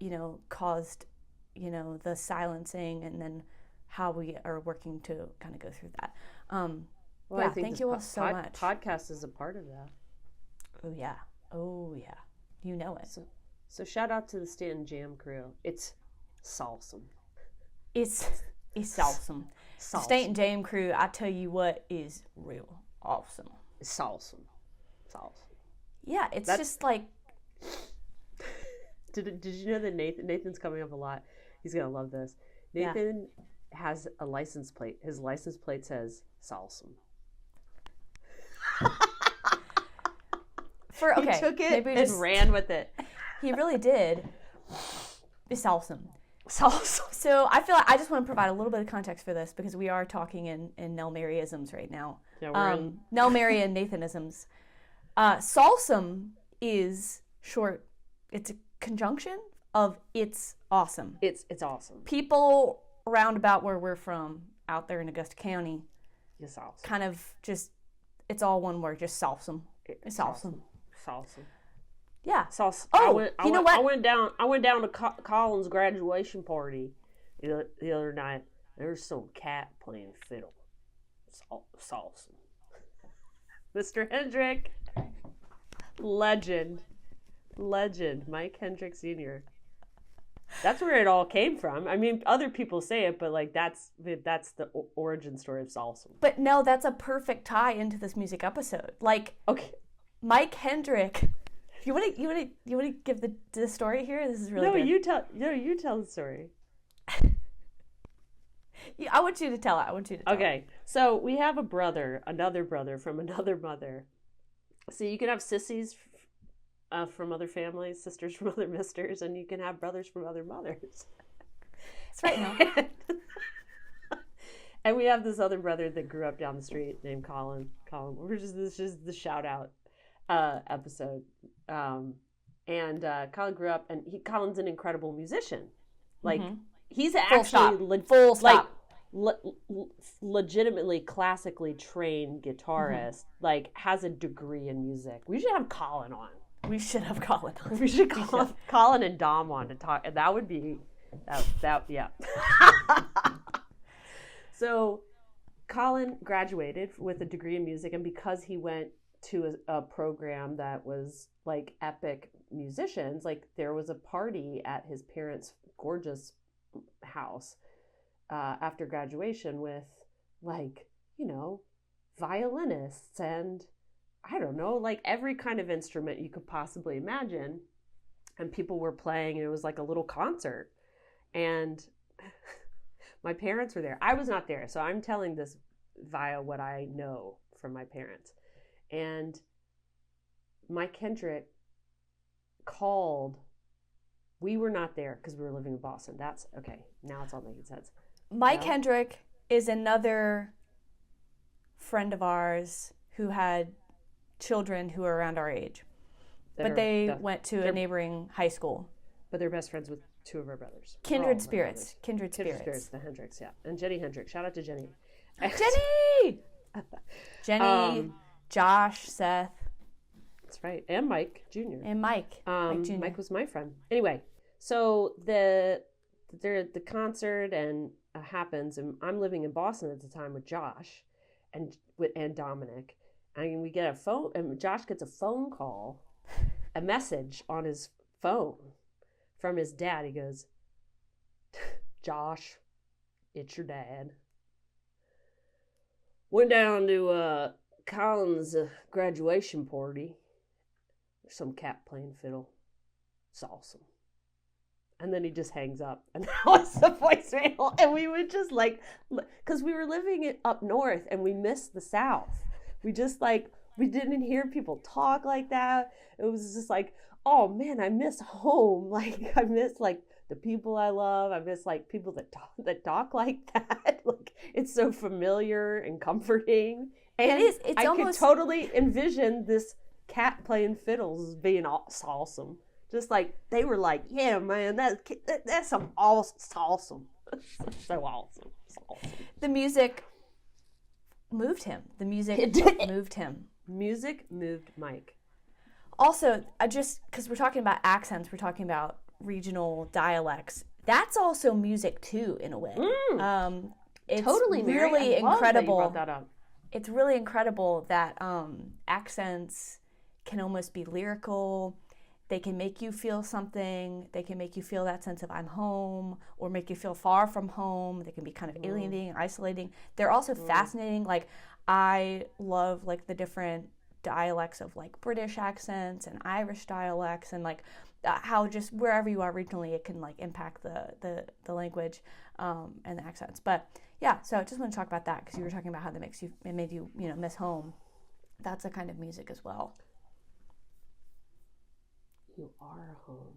[SPEAKER 2] caused, the silencing, and then how we are working to kind of go through that.
[SPEAKER 1] Well, I think thank you all so much. Podcast is a part of that.
[SPEAKER 2] Oh yeah. You know it.
[SPEAKER 1] So shout out to the Stanton Jam crew. It's salsome.
[SPEAKER 2] It's salsome. Stanton Jam crew, I tell you what, is real awesome.
[SPEAKER 1] It's salsome.
[SPEAKER 2] Yeah, That's just like.
[SPEAKER 1] Did you know that Nathan's coming up a lot? He's gonna love this. Nathan has a license plate. His license plate says salsome. He took it and ran with it.
[SPEAKER 2] He really did. It's awesome. So I feel like I just want to provide a little bit of context for this because we are talking in Nell Mary-isms right now.
[SPEAKER 1] Yeah, we're in...
[SPEAKER 2] Nell Mary and Nathanisms. Salsome is short. It's a conjunction of it's awesome.
[SPEAKER 1] It's awesome.
[SPEAKER 2] People around about where we're from, out there in Augusta County,
[SPEAKER 1] it's awesome.
[SPEAKER 2] Kind of just, it's all one word, just salsome. It's awesome.
[SPEAKER 1] Salsome.
[SPEAKER 2] Yeah.
[SPEAKER 1] Salsa.
[SPEAKER 2] Oh, you know what?
[SPEAKER 1] I went down to Colin's graduation party the other night. There's some cat playing fiddle. Salsa. Mr. Hendrick. Legend. Mike Hendrick Sr. That's where it all came from. I mean, other people say it, but that's the origin story of salsa.
[SPEAKER 2] But no, that's a perfect tie into this music episode.
[SPEAKER 1] Okay.
[SPEAKER 2] Mike Hendrick. You want to give the story here? This is really good.
[SPEAKER 1] You tell the story.
[SPEAKER 2] I want you to tell it.
[SPEAKER 1] Okay. So we have another brother from another mother. So you can have sissies from other families, sisters from other misters, and you can have brothers from other mothers.
[SPEAKER 2] That's right now.
[SPEAKER 1] And we have this other brother that grew up down the street named Colin. This is just the shout out episode. And Colin grew up, and Colin's an incredible musician. He's actually
[SPEAKER 2] full stop.
[SPEAKER 1] Legitimately classically trained guitarist. Has a degree in music. We should have Colin on.
[SPEAKER 2] We should have Colin on.
[SPEAKER 1] We should call Colin and Dom on to talk. And that would be that yeah. So Colin graduated with a degree in music, and because he went to a program that was epic musicians, there was a party at his parents' gorgeous house after graduation with violinists and I don't know, every kind of instrument you could possibly imagine, and people were playing, and it was like a little concert. And My parents were there. I was not there, so I'm telling this via what I know from my parents. And Mike Kendrick called. We were not there because we were living in Boston. That's okay. Now it's all making sense.
[SPEAKER 2] Mike Kendrick is another friend of ours who had children who were around our age. But they went to a neighboring high school.
[SPEAKER 1] But they're best friends with two of our brothers.
[SPEAKER 2] Kindred spirits. Kindred spirits.
[SPEAKER 1] The Hendricks, yeah. And Jenny Hendricks. Shout out to Jenny.
[SPEAKER 2] Jenny! Jenny, Josh, Seth.
[SPEAKER 1] That's right. And Mike Jr.
[SPEAKER 2] And Mike. Mike Jr.
[SPEAKER 1] Mike was my friend. Anyway, so the concert and happens, and I'm living in Boston at the time with Josh and Dominic. And we get a phone, and Josh gets a phone call, a message on his phone from his dad. He goes, Josh, it's your dad. Went down to Colin's graduation party. There's some cat playing fiddle. It's awesome. And then he just hangs up. And that was the voicemail. And we would just because we were living up north and we missed the South. We just we didn't hear people talk like that. It was just oh man, I miss home. I miss the people I love. I miss people that talk like that. It's so familiar and comforting. And
[SPEAKER 2] I could
[SPEAKER 1] totally envision this cat playing fiddles being awesome. Just they were yeah, man, that's some awesome. So awesome. So awesome.
[SPEAKER 2] The music moved him. The music moved him.
[SPEAKER 1] Music moved Mike.
[SPEAKER 2] Also, just because we're talking about accents, we're talking about regional dialects. That's also music too, in a way. It's
[SPEAKER 1] totally
[SPEAKER 2] really incredible.
[SPEAKER 1] That you brought that up.
[SPEAKER 2] It's really incredible that accents can almost be lyrical. They can make you feel something. They can make you feel that sense of I'm home, or make you feel far from home. They can be kind of alienating, isolating. They're also fascinating. I love the different dialects of British accents and Irish dialects, and how just wherever you are regionally, it can impact the language and the accents. But yeah, so I just want to talk about that because you were talking about how it made you miss home. That's a kind of music as well.
[SPEAKER 1] You are home.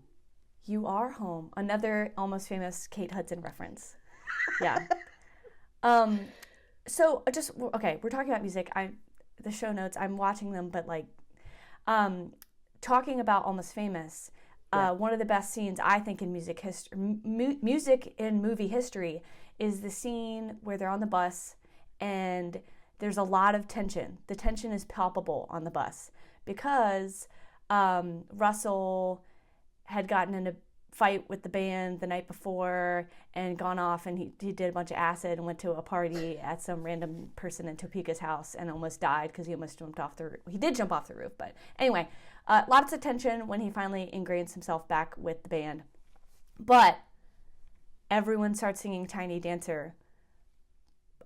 [SPEAKER 2] You are home. Another Almost Famous Kate Hudson reference. Yeah. So we're talking about music. The show notes, I'm watching them, but talking about Almost Famous, one of the best scenes I think in music history, music in movie history, is the scene where they're on the bus and there's a lot of tension. The tension is palpable on the bus because Russell had gotten in a fight with the band the night before and gone off, and he did a bunch of acid and went to a party at some random person in Topeka's house and almost died because he almost jumped off the roof. He did jump off the roof, but anyway, lots of tension when he finally ingrains himself back with the band. But everyone starts singing Tiny Dancer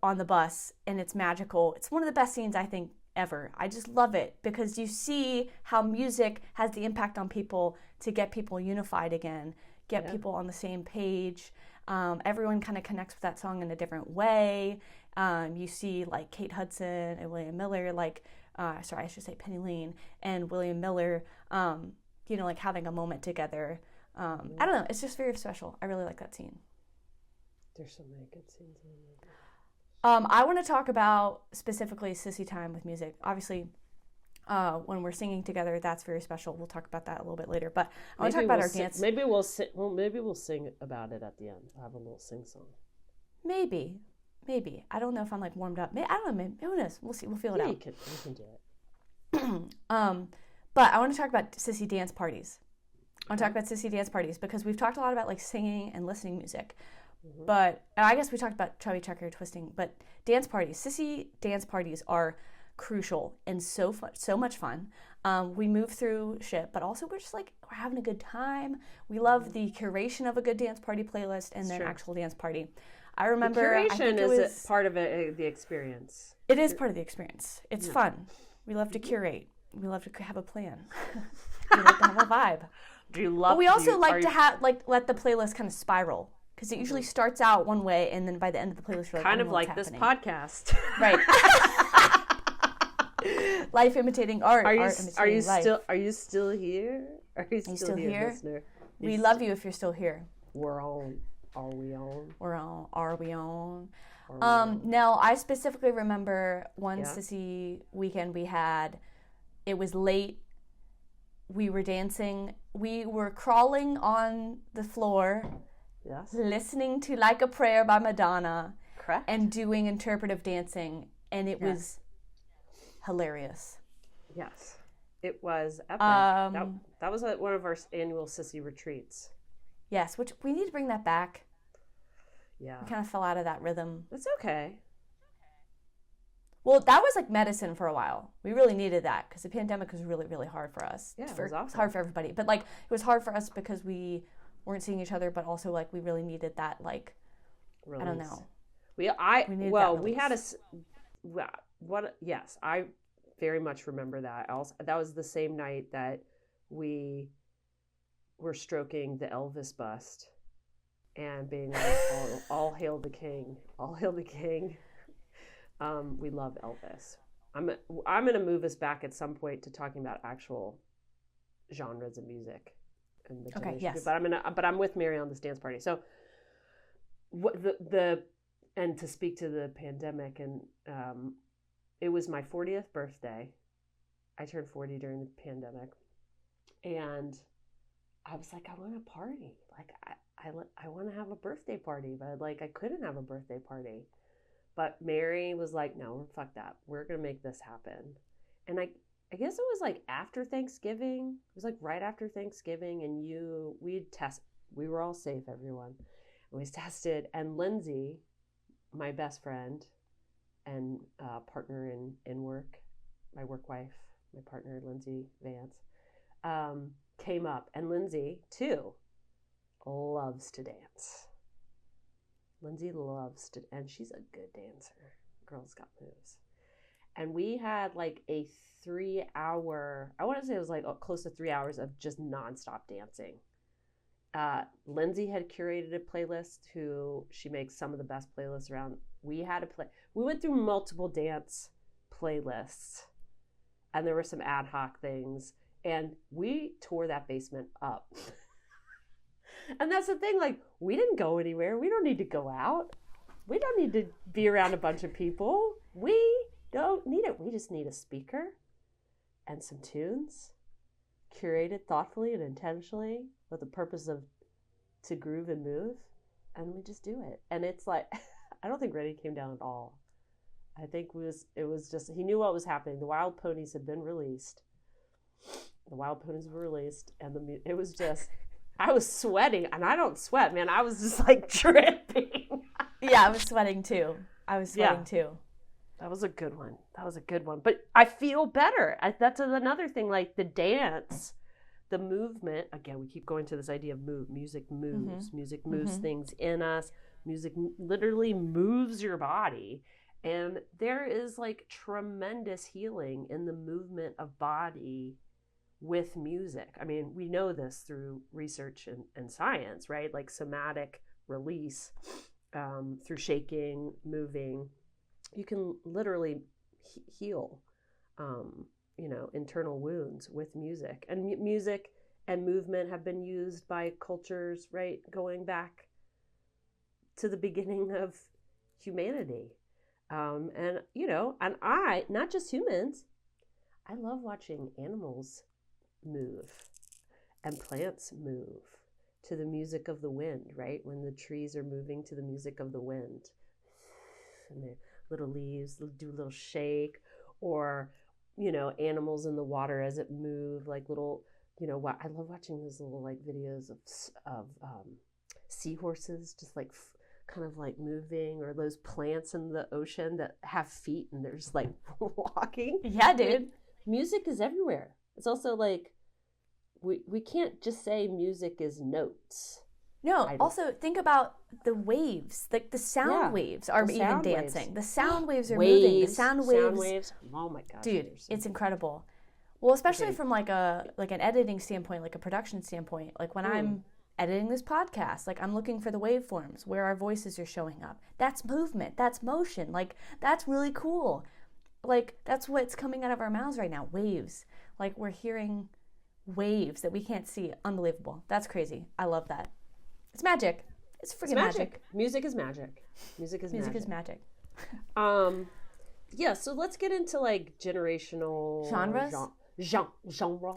[SPEAKER 2] on the bus, and it's magical. It's one of the best scenes I think ever. I just love it because you see how music has the impact on people to get people unified again, get people on the same page. Everyone kind of connects with that song in a different way. You see Kate Hudson and William Miller, I should say Penny Lane and William Miller, having a moment together. I don't know. It's just very special. I really like that scene.
[SPEAKER 1] There's so many good scenes in the movie.
[SPEAKER 2] I want to talk about specifically Sissy time with music. Obviously, when we're singing together, that's very special. We'll talk about that a little bit later. But I want to talk about our dance.
[SPEAKER 1] Maybe we'll sing about it at the end. I'll have a little sing song.
[SPEAKER 2] Maybe. I don't know if I'm warmed up. I don't know. Maybe, who knows? We'll see. We'll feel it out.
[SPEAKER 1] You can do it.
[SPEAKER 2] But I want to talk about Sissy dance parties. I want to talk about Sissy dance parties because we've talked a lot about singing and listening music. But I guess we talked about Chubby Checker twisting, but dance parties, Sissy dance parties are crucial and so fun, so much fun. We move through shit, but also we're just we're having a good time. We love the curation of a good dance party playlist and then actual dance party. I remember
[SPEAKER 1] the curation is part of the experience.
[SPEAKER 2] It is part of the experience. It's fun. We love to curate. We love to have a plan. We like to have a vibe.
[SPEAKER 1] Do you love?
[SPEAKER 2] But we also like to have let the playlist kind of spiral. Because it usually starts out one way, and then by the end of the playlist, you're like,
[SPEAKER 1] Kind
[SPEAKER 2] I
[SPEAKER 1] of
[SPEAKER 2] don't know
[SPEAKER 1] like
[SPEAKER 2] what's
[SPEAKER 1] this
[SPEAKER 2] happening.
[SPEAKER 1] podcast.
[SPEAKER 2] Right. Life imitating art.
[SPEAKER 1] Are you
[SPEAKER 2] art imitating life.
[SPEAKER 1] still here? Are you still here, listener?
[SPEAKER 2] We love you if you're still here.
[SPEAKER 1] We're on. Are we on?
[SPEAKER 2] We're on. Are we on?
[SPEAKER 1] Are we on?
[SPEAKER 2] No, I specifically remember one
[SPEAKER 1] Yeah.
[SPEAKER 2] Sissy weekend we had. It was late. We were dancing. We were crawling on the floor,
[SPEAKER 1] Yes.
[SPEAKER 2] listening to Like a Prayer by Madonna,
[SPEAKER 1] Correct.
[SPEAKER 2] and doing interpretive dancing, and it was hilarious.
[SPEAKER 1] Yes. It was epic. That was one of our annual Sissy retreats.
[SPEAKER 2] Yes, which we need to bring that back.
[SPEAKER 1] Yeah.
[SPEAKER 2] We kind of fell out of that rhythm.
[SPEAKER 1] It's okay.
[SPEAKER 2] Well, that was like medicine for a while. We really needed that because the pandemic was really, really hard for us.
[SPEAKER 1] Yeah, it was
[SPEAKER 2] It was
[SPEAKER 1] awful.
[SPEAKER 2] hard for everybody. But like, it was hard for us because we weren't seeing each other, but also like we really needed that, like,
[SPEAKER 1] Release.
[SPEAKER 2] I don't know.
[SPEAKER 1] We
[SPEAKER 2] needed
[SPEAKER 1] well,
[SPEAKER 2] that
[SPEAKER 1] we had
[SPEAKER 2] release.
[SPEAKER 1] yes, I very much remember that. That was the same night that we were stroking the Elvis bust and being like, all hail the king, all hail the king. We love Elvis. I'm going to move us back at some point to talking about actual genres of music. And the
[SPEAKER 2] Okay,
[SPEAKER 1] generation.
[SPEAKER 2] yes.
[SPEAKER 1] But I'm with Mary on this dance party. So what and to speak to the pandemic, and it was my 40th birthday. I turned 40 during the pandemic, and I was like, I want to party. Like I want to have a birthday party, but like I couldn't have a birthday party. But Mary was like, no, fuck that. We're gonna make this happen. And I guess it was like after Thanksgiving. It was like right after Thanksgiving, and we were all safe, everyone. And we tested, and Lindsay, my best friend and partner in work, my work wife, my partner, Lindsay Vance, came up. And Lindsay, too, loves to dance. Lindsay loves to, and she's a good dancer. Girl's got moves. And we had like a 3-hour, I want to say it was like close to 3 hours of just nonstop dancing. Lindsay had curated a playlist she makes some of the best playlists around. We went through multiple dance playlists, and there were some ad hoc things, and we tore that basement up. And that's the thing, like, we didn't go anywhere. We don't need to go out. We don't need to be around a bunch of people. We don't need it. We just need a speaker and some tunes, curated thoughtfully and intentionally with the purpose to groove and move, and we just do it. And it's like, I don't think Reddy came down at all. I think it was just, he knew what was happening. The Wild Ponies had been released. And it was just, I was sweating, and I don't sweat, man. I was just like dripping.
[SPEAKER 2] Yeah, I was sweating too.
[SPEAKER 1] That was a good one. But I feel better. That's another thing, like the dance, the movement. Again, we keep going to this idea of move. Music moves. Mm-hmm. Music moves things in us. Music literally moves your body. And there is like tremendous healing in the movement of body with music. I mean, we know this through research and science, right? Like somatic release through shaking, moving. You can literally heal, internal wounds with music. And music and movement have been used by cultures, right, going back to the beginning of humanity. And I, not just humans, I love watching animals move and plants move to the music of the wind, right? When the trees are moving to the music of the wind, and the little leaves do a little shake, or animals in the water as it move, like little, I love watching those little like videos of seahorses just like kind of like moving, or those plants in the ocean that have feet and they're just like walking.
[SPEAKER 2] Yeah, dude.
[SPEAKER 1] Music is everywhere. It's also like we can't just say music is notes.
[SPEAKER 2] No, also think about the waves. Like the sound waves are even dancing. The sound waves are moving. The sound waves.
[SPEAKER 1] Oh my gosh.
[SPEAKER 2] Dude, it's incredible. Well, especially from like an editing standpoint, like a production standpoint. Like when I'm editing this podcast. Like, I'm looking for the waveforms where our voices are showing up. That's movement. That's motion. Like, that's really cool. Like, that's what's coming out of our mouths right now. Waves. Like, we're hearing waves that we can't see. Unbelievable. That's crazy. I love that. It's magic. It's freaking magic.
[SPEAKER 1] Music is magic. Music is
[SPEAKER 2] magic.
[SPEAKER 1] Yeah, so let's get into like generational
[SPEAKER 2] genres.
[SPEAKER 1] Genre.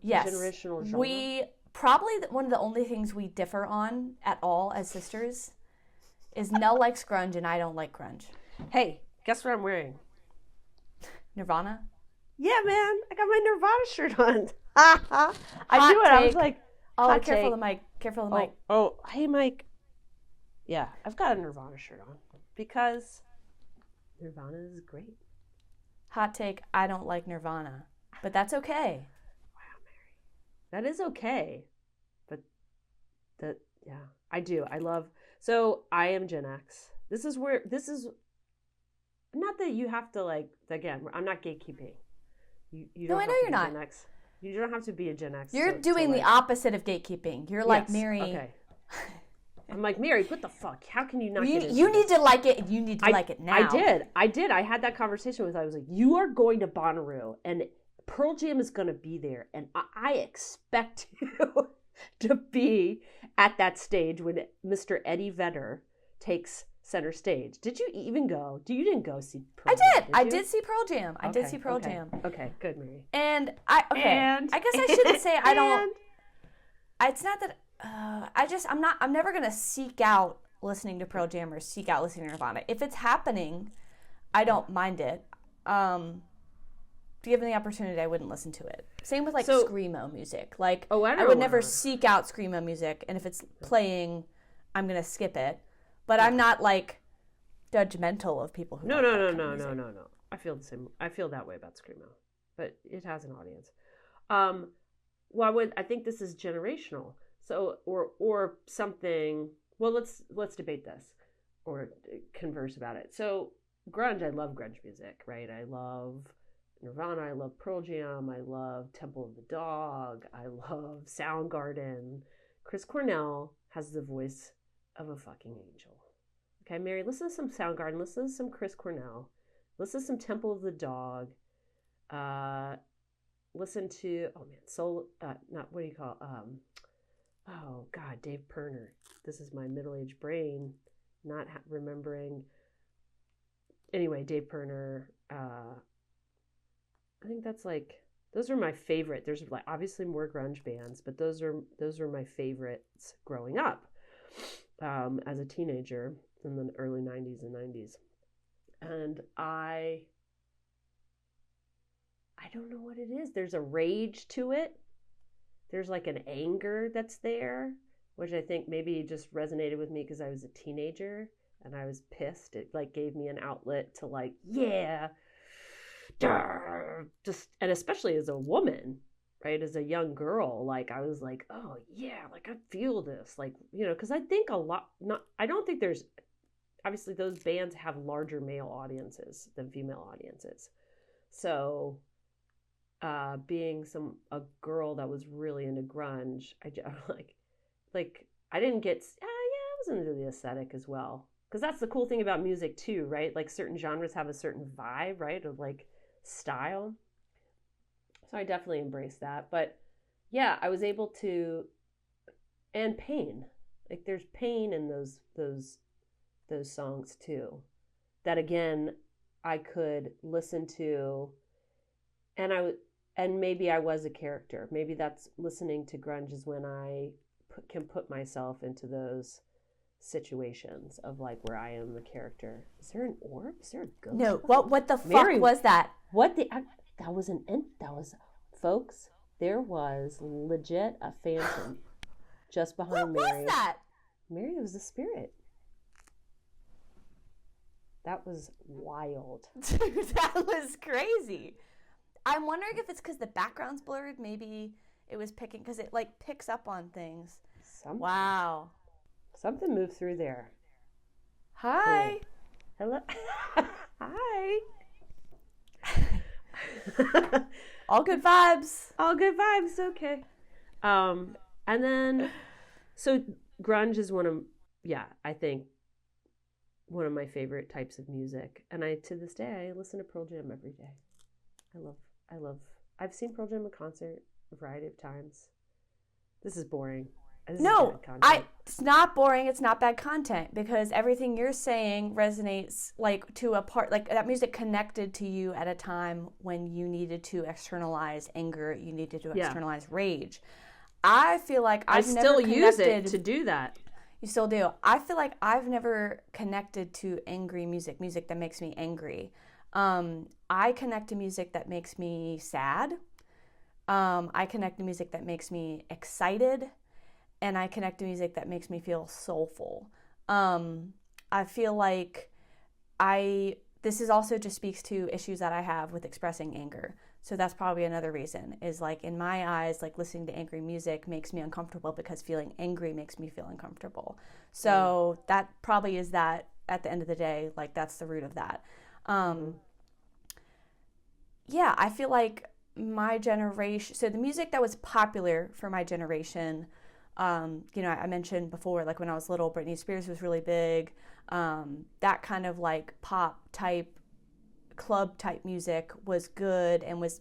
[SPEAKER 2] Yes.
[SPEAKER 1] Generational genre.
[SPEAKER 2] We probably one of the only things we differ on at all as sisters is Nell likes grunge and I don't like grunge.
[SPEAKER 1] Hey, guess what I'm wearing?
[SPEAKER 2] Nirvana?
[SPEAKER 1] Yeah, man. I got my Nirvana shirt on. I knew it. I was like,
[SPEAKER 2] oh, careful of the mic. Careful of the mic.
[SPEAKER 1] Oh, hey, Mike. Yeah, I've got a Nirvana shirt on because Nirvana is great.
[SPEAKER 2] Hot take, I don't like Nirvana. But that's okay.
[SPEAKER 1] Wow, Mary. That is okay. But I do. So I am Gen X. This is not that you have to like, again, I'm not gatekeeping. You
[SPEAKER 2] no, I know you're not.
[SPEAKER 1] Gen X. You don't have to be a Gen X.
[SPEAKER 2] You're doing the opposite of gatekeeping. You're like, Mary.
[SPEAKER 1] Okay. I'm like, Mary, what the fuck? How can you not get into
[SPEAKER 2] You need to like it. You need to like it now.
[SPEAKER 1] I did. I had that conversation with her. I was like, you are going to Bonnaroo, and Pearl Jam is going to be there, and I expect you to be at that stage when Mr. Eddie Vedder takes center stage. Did you even go? You didn't go see Pearl Jam?
[SPEAKER 2] I did see Pearl Jam. I did see Pearl Jam.
[SPEAKER 1] Okay, good, Mary.
[SPEAKER 2] And I guess I shouldn't say I don't. It's not that. I'm never gonna seek out listening to Pearl Jam or seek out listening to Nirvana. If it's happening, I don't mind it. Given the opportunity, I wouldn't listen to it. Same with screamo music. Like, I would never seek out screamo music, and if it's playing, I'm gonna skip it. But I'm not like judgmental of people who.
[SPEAKER 1] No. I feel the same. I feel that way about screamo, but it has an audience. I think this is generational. So, or something. Well, let's debate this, or converse about it. So, grunge. I love grunge music, right? I love Nirvana. I love Pearl Jam. I love Temple of the Dog. I love Soundgarden. Chris Cornell has the voice of a fucking angel. Okay, Mary, listen to some Soundgarden. Listen to some Chris Cornell. Listen to some Temple of the Dog. Listen to Dave Pirner. This is my middle-aged brain not remembering. Anyway, Dave Pirner. I think that's like, those are my favorite. There's like obviously more grunge bands, but those are my favorites growing up as a teenager in the early 90s and 90s. And I don't know what it is. There's a rage to it. There's like an anger that's there, which I think maybe just resonated with me because I was a teenager and I was pissed. It like gave me an outlet to like, yeah, just, and especially as a woman, right? As a young girl, like I was like, oh yeah, like I feel this, like, you know, because I think I don't think there's, obviously those bands have larger male audiences than female audiences. So being a girl that was really into grunge, I didn't get, I was into the aesthetic as well. Because that's the cool thing about music too, right? Like certain genres have a certain vibe, right? Of like style. So I definitely embraced that. But yeah, I was able to, and pain. Like there's pain in those songs too. That again, I could listen to, and maybe I was a character. Maybe that's listening to grunge is when I can put myself into those situations of like where I am the character. Is there an orb? Is there a ghost?
[SPEAKER 2] No. What the fuck was that?
[SPEAKER 1] That was folks. There was legit a phantom just behind Mary.
[SPEAKER 2] What was that?
[SPEAKER 1] Mary, it was a spirit. That was wild.
[SPEAKER 2] Dude, that was crazy. I'm wondering if it's because the background's blurred. Maybe it was picking, because it like picks up on things.
[SPEAKER 1] Something.
[SPEAKER 2] Wow.
[SPEAKER 1] Something moved through there.
[SPEAKER 2] Hi.
[SPEAKER 1] Cool. Hello. Hi.
[SPEAKER 2] All good vibes.
[SPEAKER 1] All good vibes. Okay. And then, so grunge is I think one of my favorite types of music. And to this day, I listen to Pearl Jam every day. I've seen Pearl Jam in concert a variety of times. This is boring. This is bad content.
[SPEAKER 2] It's not boring. It's not bad content because everything you're saying resonates like to a part, like that music connected to you at a time when you needed to externalize anger, you needed to externalize rage. I feel like I
[SPEAKER 1] still use it to do that.
[SPEAKER 2] You still do. I feel like I've never connected to angry music that makes me angry. I connect to music that makes me sad. I connect to music that makes me excited. And I connect to music that makes me feel soulful. I feel like this is also just speaks to issues that I have with expressing anger. So that's probably another reason is like in my eyes, like listening to angry music makes me uncomfortable because feeling angry makes me feel uncomfortable. So that probably is that at the end of the day, like that's the root of that. Yeah, I feel like my generation, so the music that was popular for my generation, I mentioned before, like when I was little, Britney Spears was really big. That kind of like pop type, club type music was good and was,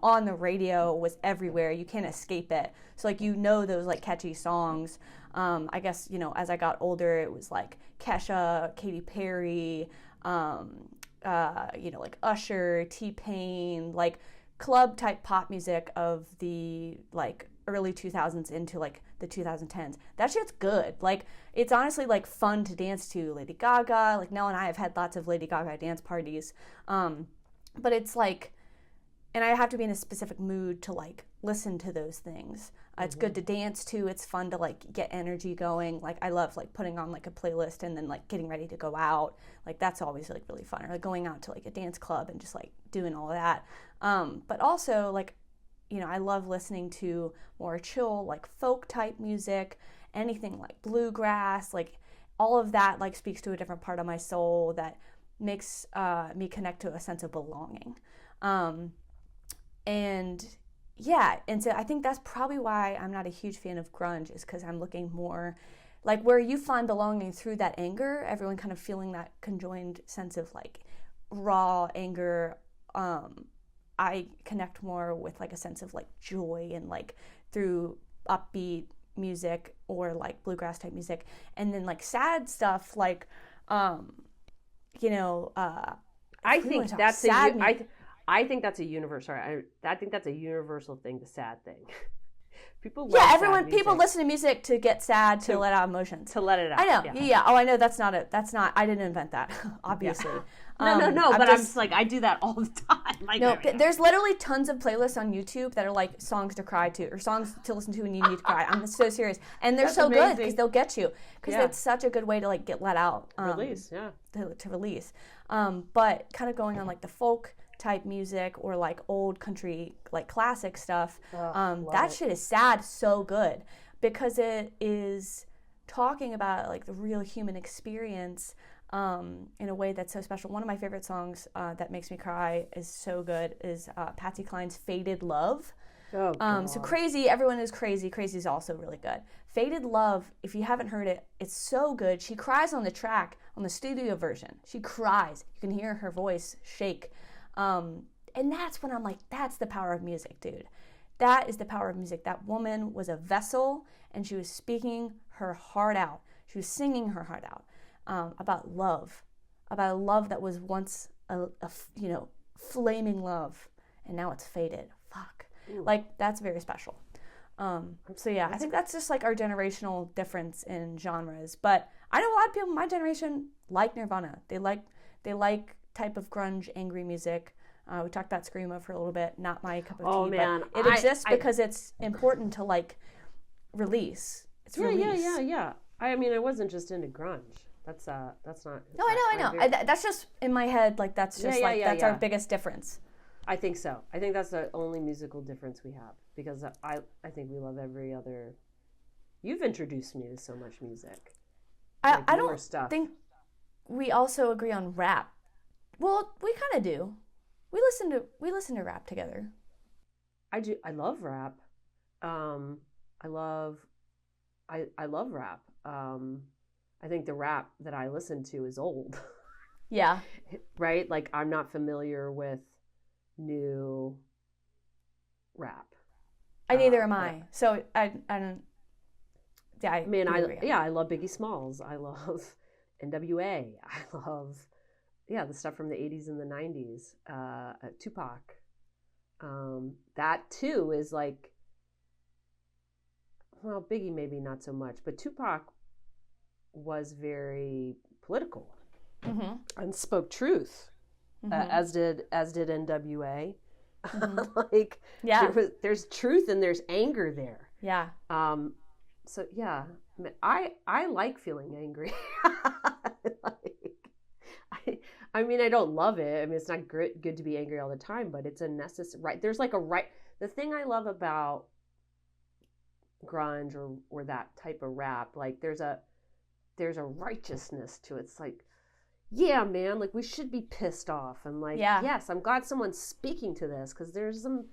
[SPEAKER 2] on the radio, was everywhere. You can't escape it. So like, those like catchy songs. I guess, as I got older, it was like Kesha, Katy Perry, like Usher, T-Pain, like club type pop music of the like early 2000s into like the 2010s. That shit's good. Like it's honestly like fun to dance to. Lady Gaga, like Nell and I have had lots of Lady Gaga dance parties. But it's like, and I have to be in a specific mood to like listen to those things. It's good to dance to. It's fun to like get energy going. Like I love like putting on like a playlist and then like getting ready to go out. Like that's always like really fun. Or like going out to like a dance club and just like doing all of that. But also like, I love listening to more chill, like folk type music, anything like bluegrass, like all of that like speaks to a different part of my soul that makes me connect to a sense of belonging. And so I think that's probably why I'm not a huge fan of grunge is because I'm looking more like where you find belonging through that anger, everyone kind of feeling that conjoined sense of like raw anger. I connect more with like a sense of like joy and like through upbeat music or like bluegrass type music, and then like sad stuff like I think that's
[SPEAKER 1] I think that's a universal. I think that's a universal thing. The sad thing. People
[SPEAKER 2] people listen to music to get sad, to let out emotions,
[SPEAKER 1] to let it out.
[SPEAKER 2] I know. Yeah. Oh, I know. That's not. I didn't invent that. Obviously.
[SPEAKER 1] Yeah. No. But I'm just like I do that all the time. Like,
[SPEAKER 2] no, there's literally tons of playlists on YouTube that are like songs to cry to or songs to listen to when you need to cry. I'm so serious, and they're so good because they'll get you because it's such a good way to like get let out.
[SPEAKER 1] Release. Yeah.
[SPEAKER 2] To release. But kind of going on like the folk type music or like old country like classic stuff, that shit is sad so good because it is talking about like the real human experience in a way that's so special. One of my favorite songs that makes me cry is so good is Patsy Cline's Faded Love. So Crazy, everyone is crazy. Crazy is also really good. Faded Love, if you haven't heard it, it's so good. She cries on the track, on the studio version. She cries. You can hear her voice shake. And that's when I'm like, that's the power of music, dude. That is the power of music. That woman was a vessel and she was speaking her heart out. She was singing her heart out about a love that was once a flaming love and now it's faded. Fuck. Ooh. Like that's very special. So yeah, I think that's just like our generational difference in genres. But I know a lot of people in my generation like Nirvana. They like type of grunge, angry music. We talked about Screamo for a little bit. Not my cup of tea, man. But it exists because it's important to like release. It's release.
[SPEAKER 1] Yeah. I mean, I wasn't just into grunge. That's not.
[SPEAKER 2] No, I know. That's just in my head. Like that's just that's our biggest difference.
[SPEAKER 1] I think so. I think that's the only musical difference we have because I think we love every other. You've introduced me to so much music.
[SPEAKER 2] I don't think we also agree on rap. Well, we kind of do. We listen to rap together.
[SPEAKER 1] I do. I love rap. I love rap. I think the rap that I listen to is old.
[SPEAKER 2] Yeah.
[SPEAKER 1] Right? Like I'm not familiar with new rap.
[SPEAKER 2] Neither am I. So I don't. Yeah,
[SPEAKER 1] I mean,
[SPEAKER 2] do agree.
[SPEAKER 1] I love Biggie Smalls. I love NWA. I love the stuff from the 80s and the 90s. Tupac. That too is like, well, Biggie maybe not so much, but Tupac was very political and spoke truth, as did NWA. Like,
[SPEAKER 2] Yeah.
[SPEAKER 1] there's truth and there's anger there.
[SPEAKER 2] Yeah.
[SPEAKER 1] So yeah, I like feeling angry. I mean, I don't love it. I mean, it's not good to be angry all the time, but it's a necessary, right? There's like a right. The thing I love about grunge or that type of rap, like there's a righteousness to it. It's like, yeah, man, like we should be pissed off and like, yes, I'm glad someone's speaking to this because there's some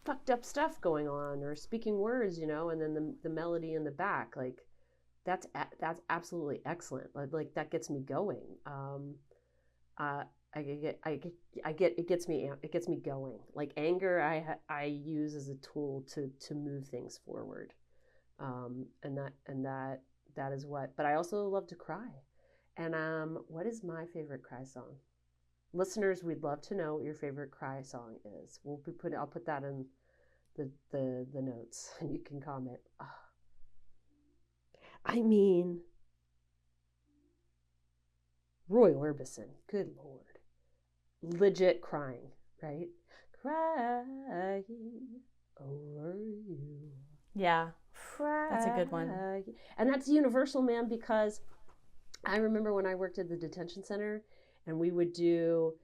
[SPEAKER 1] fucked up stuff going on, or speaking words, and then the melody in the back, like that's absolutely excellent. Like that gets me going. It gets me going. Like anger, I use as a tool to move things forward, and that is what. But I also love to cry, and what is my favorite cry song? Listeners, we'd love to know what your favorite cry song is. I'll put that in the notes, and you can comment. I mean, Roy Orbison, good Lord. Legit crying, right? Crying over you.
[SPEAKER 2] Yeah.
[SPEAKER 1] Crying.
[SPEAKER 2] That's a good one.
[SPEAKER 1] And that's universal, man, because I remember when I worked at the detention center and we would do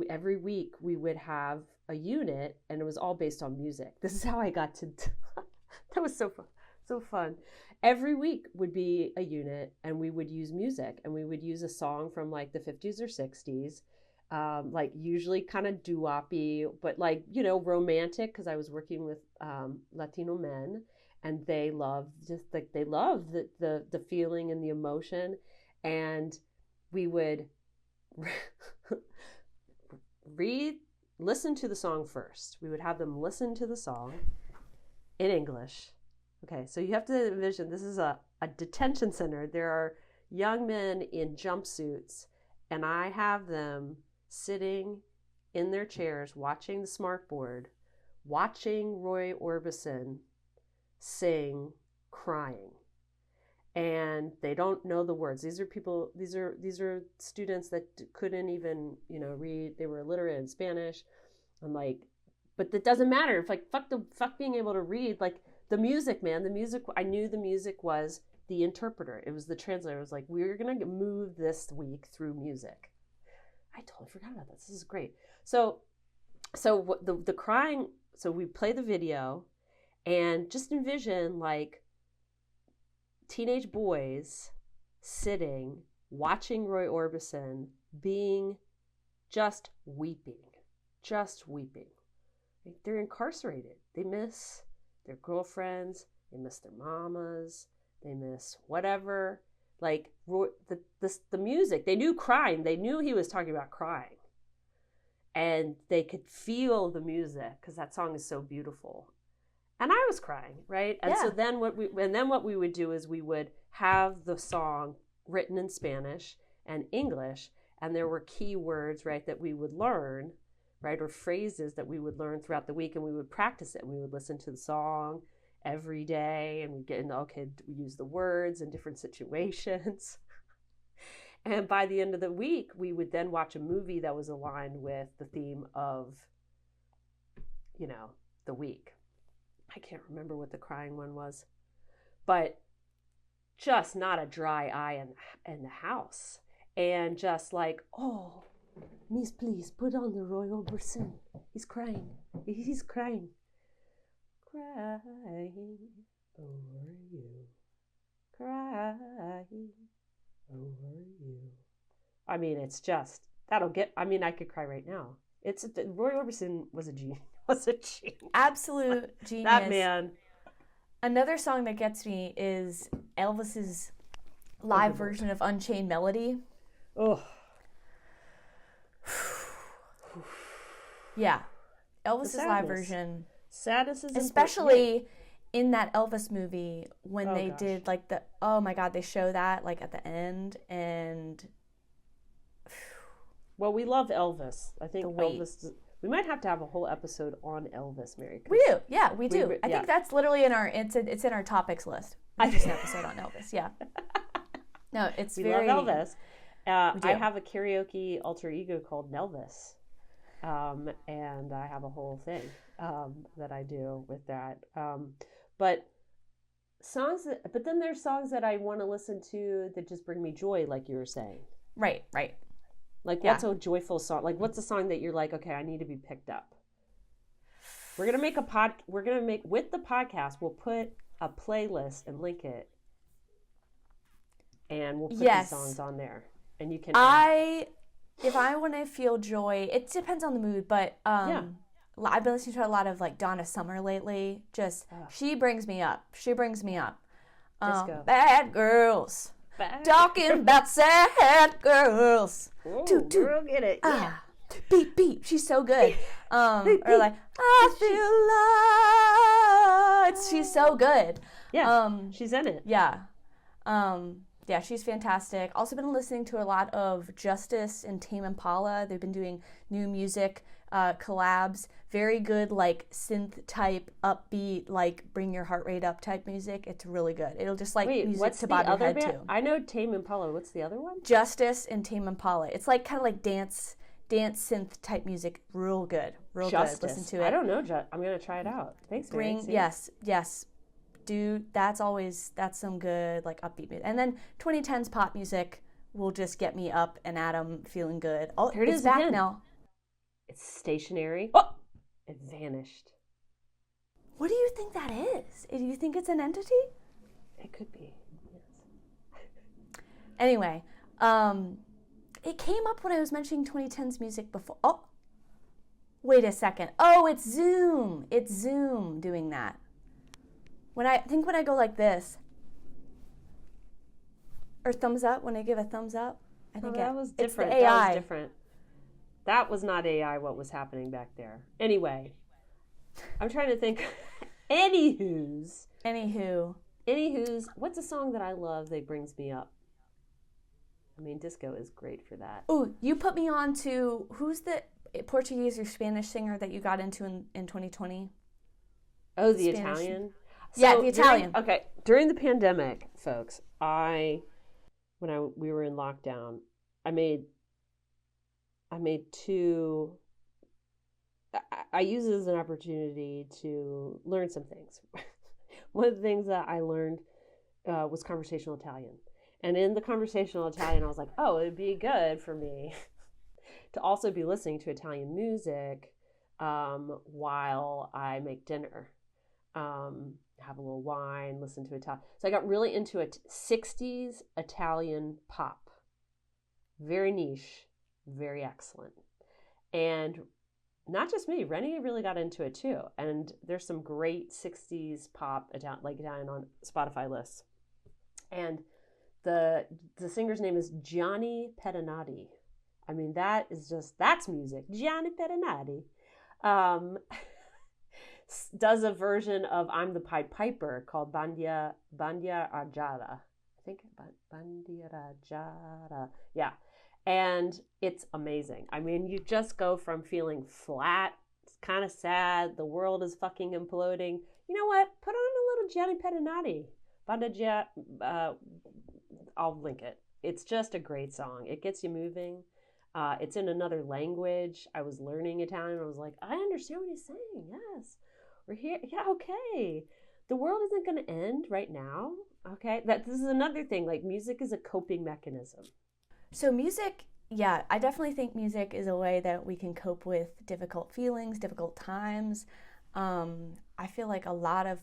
[SPEAKER 1] every week we would have a unit and it was all based on music. This is how I got to, that was so fun. Every week would be a unit and we would use music and we would use a song from like the 50s or 60s. Like usually kind of doo-woppy, but like, romantic, because I was working with Latino men and they love the feeling and the emotion. And we would listen to the song first. We would have them listen to the song in English. Okay, so you have to envision this is a detention center. There are young men in jumpsuits, and I have them sitting in their chairs watching the smartboard, watching Roy Orbison sing, crying. And they don't know the words. These are students that couldn't even, read. They were illiterate in Spanish. I'm like, but that doesn't matter. If like, fuck being able to read, like the music, man, I knew the music was the interpreter. It was the translator. It was like, we're going to move this week through music. I totally forgot about this. This is great. So the crying, so we play the video and just envision like teenage boys sitting, watching Roy Orbison being just weeping. They're incarcerated. They miss their girlfriends. They miss their mamas. They miss whatever. Like the music, they knew crying. They knew he was talking about crying, and they could feel the music because that song is so beautiful. And I was crying, right? And so then what we would do is we would have the song written in Spanish and English, and there were key words, right, that we would learn, right, or phrases that we would learn throughout the week, and we would practice it. And we would listen to the song every day, and we get into, we use the words in different situations. And by the end of the week, we would then watch a movie that was aligned with the theme of, the week. I can't remember what the crying one was, but just not a dry eye in the house. And just like, oh, miss, please put on the Roy Orbison. He's crying. He's crying. Crying over you. Crying over you. I mean, it's just, I could cry right now. Roy Orbison was a genius.
[SPEAKER 2] Absolute genius.
[SPEAKER 1] That man.
[SPEAKER 2] Another song that gets me is Elvis's live version of Unchained Melody.
[SPEAKER 1] Oh,
[SPEAKER 2] Yeah. Elvis's live
[SPEAKER 1] sadness.
[SPEAKER 2] version.
[SPEAKER 1] sadness is
[SPEAKER 2] Especially in that Elvis movie when
[SPEAKER 1] Oh,
[SPEAKER 2] they
[SPEAKER 1] gosh.
[SPEAKER 2] did like oh my God, they show that like at the end, and
[SPEAKER 1] Well, we love Elvis. I think
[SPEAKER 2] The weight.
[SPEAKER 1] Elvis. We might have to have a whole episode on Elvis, Mary. 'cause
[SPEAKER 2] we do. Yeah, we do. I
[SPEAKER 1] yeah.
[SPEAKER 2] think that's literally in our it's in our topics list. Just an episode on Elvis. Yeah. No, it's
[SPEAKER 1] We
[SPEAKER 2] very
[SPEAKER 1] love Elvis.
[SPEAKER 2] do.
[SPEAKER 1] I have a karaoke alter ego called Nelvis, and I have a whole thing that I do with that. But but then there's songs that I want to listen to that just bring me joy, like you were saying.
[SPEAKER 2] Right.
[SPEAKER 1] Like,
[SPEAKER 2] Yeah.
[SPEAKER 1] what's a joyful song? Like, what's a song that you're like, okay, I need to be picked up? We're gonna make with the podcast. We'll put a playlist and link it, and we'll put
[SPEAKER 2] Yes.
[SPEAKER 1] these songs on there, and you can.
[SPEAKER 2] If I want to feel joy, it depends on the mood, but I've been listening to a lot of like Donna Summer lately. Just she brings me up.
[SPEAKER 1] Disco.
[SPEAKER 2] Bad girls. Talking about sad girls.
[SPEAKER 1] Ooh,
[SPEAKER 2] Toot, toot.
[SPEAKER 1] girl, get it. Yeah.
[SPEAKER 2] Beep beep. She's so good. Or like I feel lost. She's so good.
[SPEAKER 1] Yeah. She's in it.
[SPEAKER 2] Yeah. Yeah, she's fantastic. Also been listening to a lot of Justice and Tame Impala. They've been doing new music collabs. Very good, like synth type, upbeat, like bring your heart rate up type music. It's really good. It'll just like
[SPEAKER 1] Wait,
[SPEAKER 2] music
[SPEAKER 1] what's
[SPEAKER 2] to
[SPEAKER 1] the
[SPEAKER 2] bob your
[SPEAKER 1] other
[SPEAKER 2] head
[SPEAKER 1] band?
[SPEAKER 2] too.
[SPEAKER 1] I know Tame Impala. What's the other one?
[SPEAKER 2] Justice and Tame Impala. It's like kind of like dance synth type music. Real good.
[SPEAKER 1] Justice.
[SPEAKER 2] Good. Listen to it.
[SPEAKER 1] I don't know. I'm gonna try it out. Thanks, Mary.
[SPEAKER 2] Yes. Dude, that's some good like upbeat music. And then 2010s pop music will just get me up and at 'em feeling good. Oh,
[SPEAKER 1] Here it
[SPEAKER 2] it's
[SPEAKER 1] is
[SPEAKER 2] back
[SPEAKER 1] again.
[SPEAKER 2] now.
[SPEAKER 1] It's stationary. Oh, it vanished.
[SPEAKER 2] What do you think that is? Do you think it's an entity?
[SPEAKER 1] It could be. Yes.
[SPEAKER 2] Anyway, it came up when I was mentioning 2010s music before. Oh, wait a second. Oh, it's Zoom. It's Zoom doing that. When I go like this, or thumbs up, when I give a thumbs up, I think
[SPEAKER 1] that was
[SPEAKER 2] it's the
[SPEAKER 1] different.
[SPEAKER 2] AI.
[SPEAKER 1] That was different. That was not AI. What was happening back there? Anyway, I'm trying to think. Anywho's. What's a song that I love that brings me up? I mean, disco is great for that.
[SPEAKER 2] Ooh, you put me on to, who's the Portuguese or Spanish singer that you got into in 2020?
[SPEAKER 1] Oh, the
[SPEAKER 2] Spanish.
[SPEAKER 1] Italian?
[SPEAKER 2] Yeah, the Italian.
[SPEAKER 1] During the pandemic, folks, when we were in lockdown, I made two. I use it as an opportunity to learn some things. One of the things that I learned was conversational Italian. And in the conversational Italian, I was like, oh, it'd be good for me to also be listening to Italian music while I make dinner. Have a little wine, listen to Italian. So I got really into it. 60s Italian pop. Very niche, very excellent. And not just me, Rennie really got into it too. And there's some great 60s pop Italian on Spotify lists. And the singer's name is Gianni Pedinati. I mean, that's music. Gianni Pedinati. Does a version of I'm the Pied Piper called Bandia Argiata. I think Bandia Argiata. Yeah. And it's amazing. I mean, you just go from feeling flat, it's kind of sad, the world is fucking imploding. You know what? Put on a little Gianni Pedinati. I'll link it. It's just a great song. It gets you moving. It's in another language. I was learning Italian. I was like, I understand what he's saying. Yes. We're here. Yeah, okay. The world isn't going to end right now. Okay. This is another thing. Like, music is a coping mechanism.
[SPEAKER 2] So music, yeah, I definitely think music is a way that we can cope with difficult feelings, difficult times. I feel like a lot of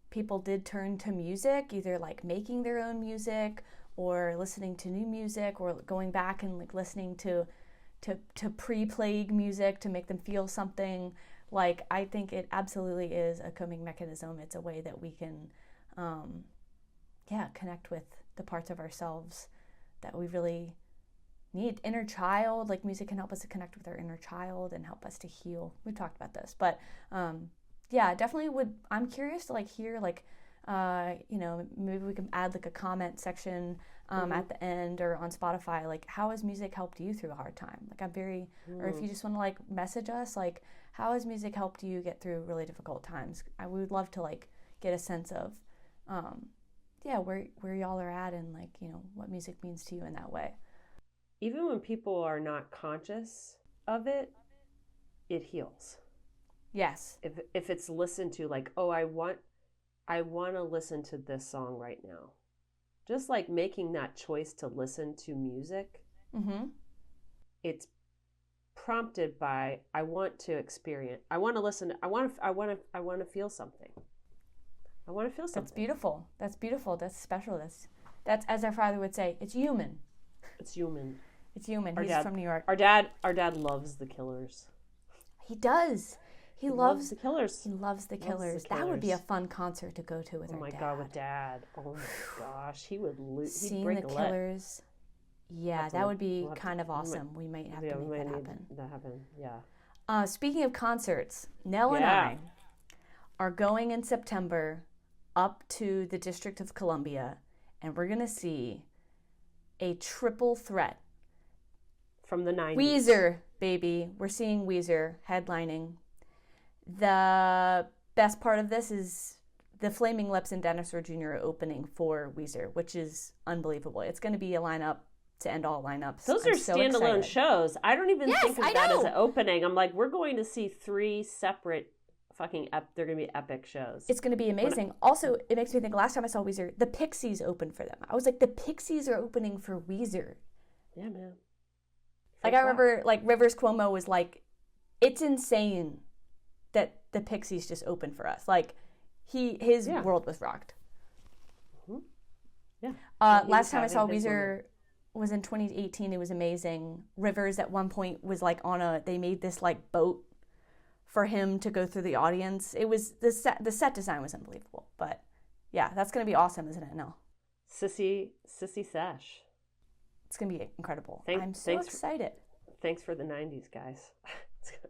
[SPEAKER 2] people did turn to music, either like making their own music or listening to new music or going back and like listening to pre-plague music to make them feel something. Like, I think it absolutely is a coping mechanism. It's a way that we can, connect with the parts of ourselves that we really need. Inner child, like music can help us to connect with our inner child and help us to heal. We've talked about this, but definitely would. I'm curious to like hear like, maybe we can add like a comment section at the end or on Spotify. Like, how has music helped you through a hard time? Like, or if you just want to like message us, like, how has music helped you get through really difficult times? We would love to like get a sense of, where y'all are at and like, what music means to you in that way.
[SPEAKER 1] Even when people are not conscious of it, it heals.
[SPEAKER 2] Yes.
[SPEAKER 1] If it's listened to, like, oh, I want to listen to this song right now. Just like making that choice to listen to music, it's prompted by I want to experience. I want to listen. I want to feel something. I want to feel something.
[SPEAKER 2] That's beautiful. That's beautiful. That's special. That's as our father would say. It's human.
[SPEAKER 1] It's human.
[SPEAKER 2] It's human. He's from New York.
[SPEAKER 1] Our dad loves the Killers.
[SPEAKER 2] He does. He loves
[SPEAKER 1] the Killers.
[SPEAKER 2] He loves the Killers. That would be a fun concert to go to with our dad.
[SPEAKER 1] Oh my God, with Dad. Oh my gosh, he would lose.
[SPEAKER 2] Seeing the Killers. Yeah, that would be kind of awesome. We might have to make that happen.
[SPEAKER 1] Yeah.
[SPEAKER 2] Speaking of concerts, Nell and I are going in September up to the District of Columbia, and we're gonna see a triple threat
[SPEAKER 1] from the 90s.
[SPEAKER 2] Weezer, baby. We're seeing Weezer headlining. The best part of this is the Flaming Lips and Dinosaur Jr. opening for Weezer, which is unbelievable. It's going to be a lineup to end all lineups.
[SPEAKER 1] Those are standalone shows. I don't even think of that as an opening. I'm like, we're going to see 3 separate fucking they're going to be epic shows.
[SPEAKER 2] It's going to be amazing. Also, it makes me think, last time I saw Weezer, the Pixies opened for them. I was like, the Pixies are opening for Weezer.
[SPEAKER 1] Yeah, man.
[SPEAKER 2] Like, I remember, like, Rivers Cuomo was like, it's insane that the Pixies just opened for us. Like, his world was rocked.
[SPEAKER 1] Mm-hmm. Yeah.
[SPEAKER 2] Last time I saw Weezer was in 2018. It was amazing. Rivers at one point was like they made this like boat for him to go through the audience. It was the set design was unbelievable. But yeah, that's gonna be awesome, isn't it? No.
[SPEAKER 1] Sissy Sesh.
[SPEAKER 2] It's gonna be incredible. I'm so excited.
[SPEAKER 1] Thanks for the 90s, guys. It's gonna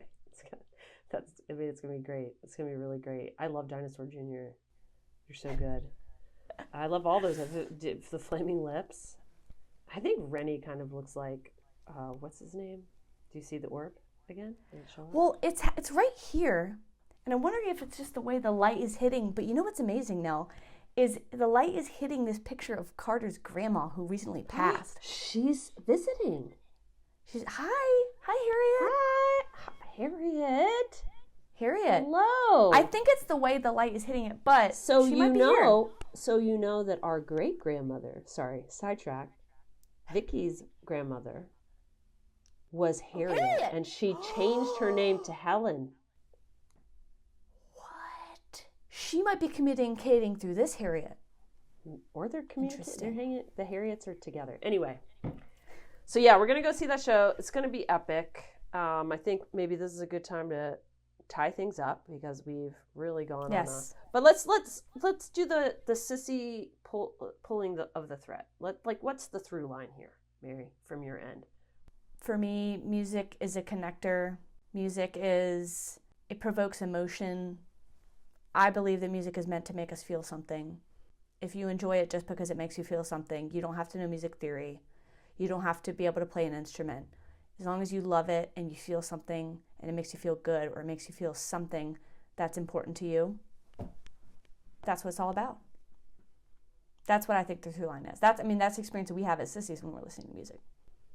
[SPEAKER 1] be great. It's gonna be really great. I love Dinosaur Jr. You're so good. I love all those. The Flaming Lips. I think Rennie kind of looks like what's his name? Do you see the orb again?
[SPEAKER 2] Well, it's right here, and I'm wondering if it's just the way the light is hitting. But you know what's amazing now is the light is hitting this picture of Carter's grandma who recently passed.
[SPEAKER 1] She's visiting.
[SPEAKER 2] Hi Harriet.
[SPEAKER 1] Hi Harriet.
[SPEAKER 2] Harriet.
[SPEAKER 1] Hello.
[SPEAKER 2] I think it's the way the light is hitting it, but
[SPEAKER 1] so
[SPEAKER 2] she might be here.
[SPEAKER 1] So you know that our great grandmother, sidetrack, Vicky's grandmother was Harriet, and she changed her name to Helen.
[SPEAKER 2] What? She might be communicating through this Harriet.
[SPEAKER 1] Or they're communicating. The Harriets are together. Anyway. So yeah, we're gonna go see that show. It's gonna be epic. I think maybe this is a good time to tie things up because we've really gone on but let's do the Sissy pulling of the thread. What's the through line here, Mary, from your end?
[SPEAKER 2] For me, music is a connector. It provokes emotion. I believe that music is meant to make us feel something. If you enjoy it just because it makes you feel something, you don't have to know music theory. You don't have to be able to play an instrument. As long as you love it and you feel something and it makes you feel good or it makes you feel something that's important to you, that's what it's all about. That's what I think the through line is. That's the experience that we have as sissies when we're listening to music.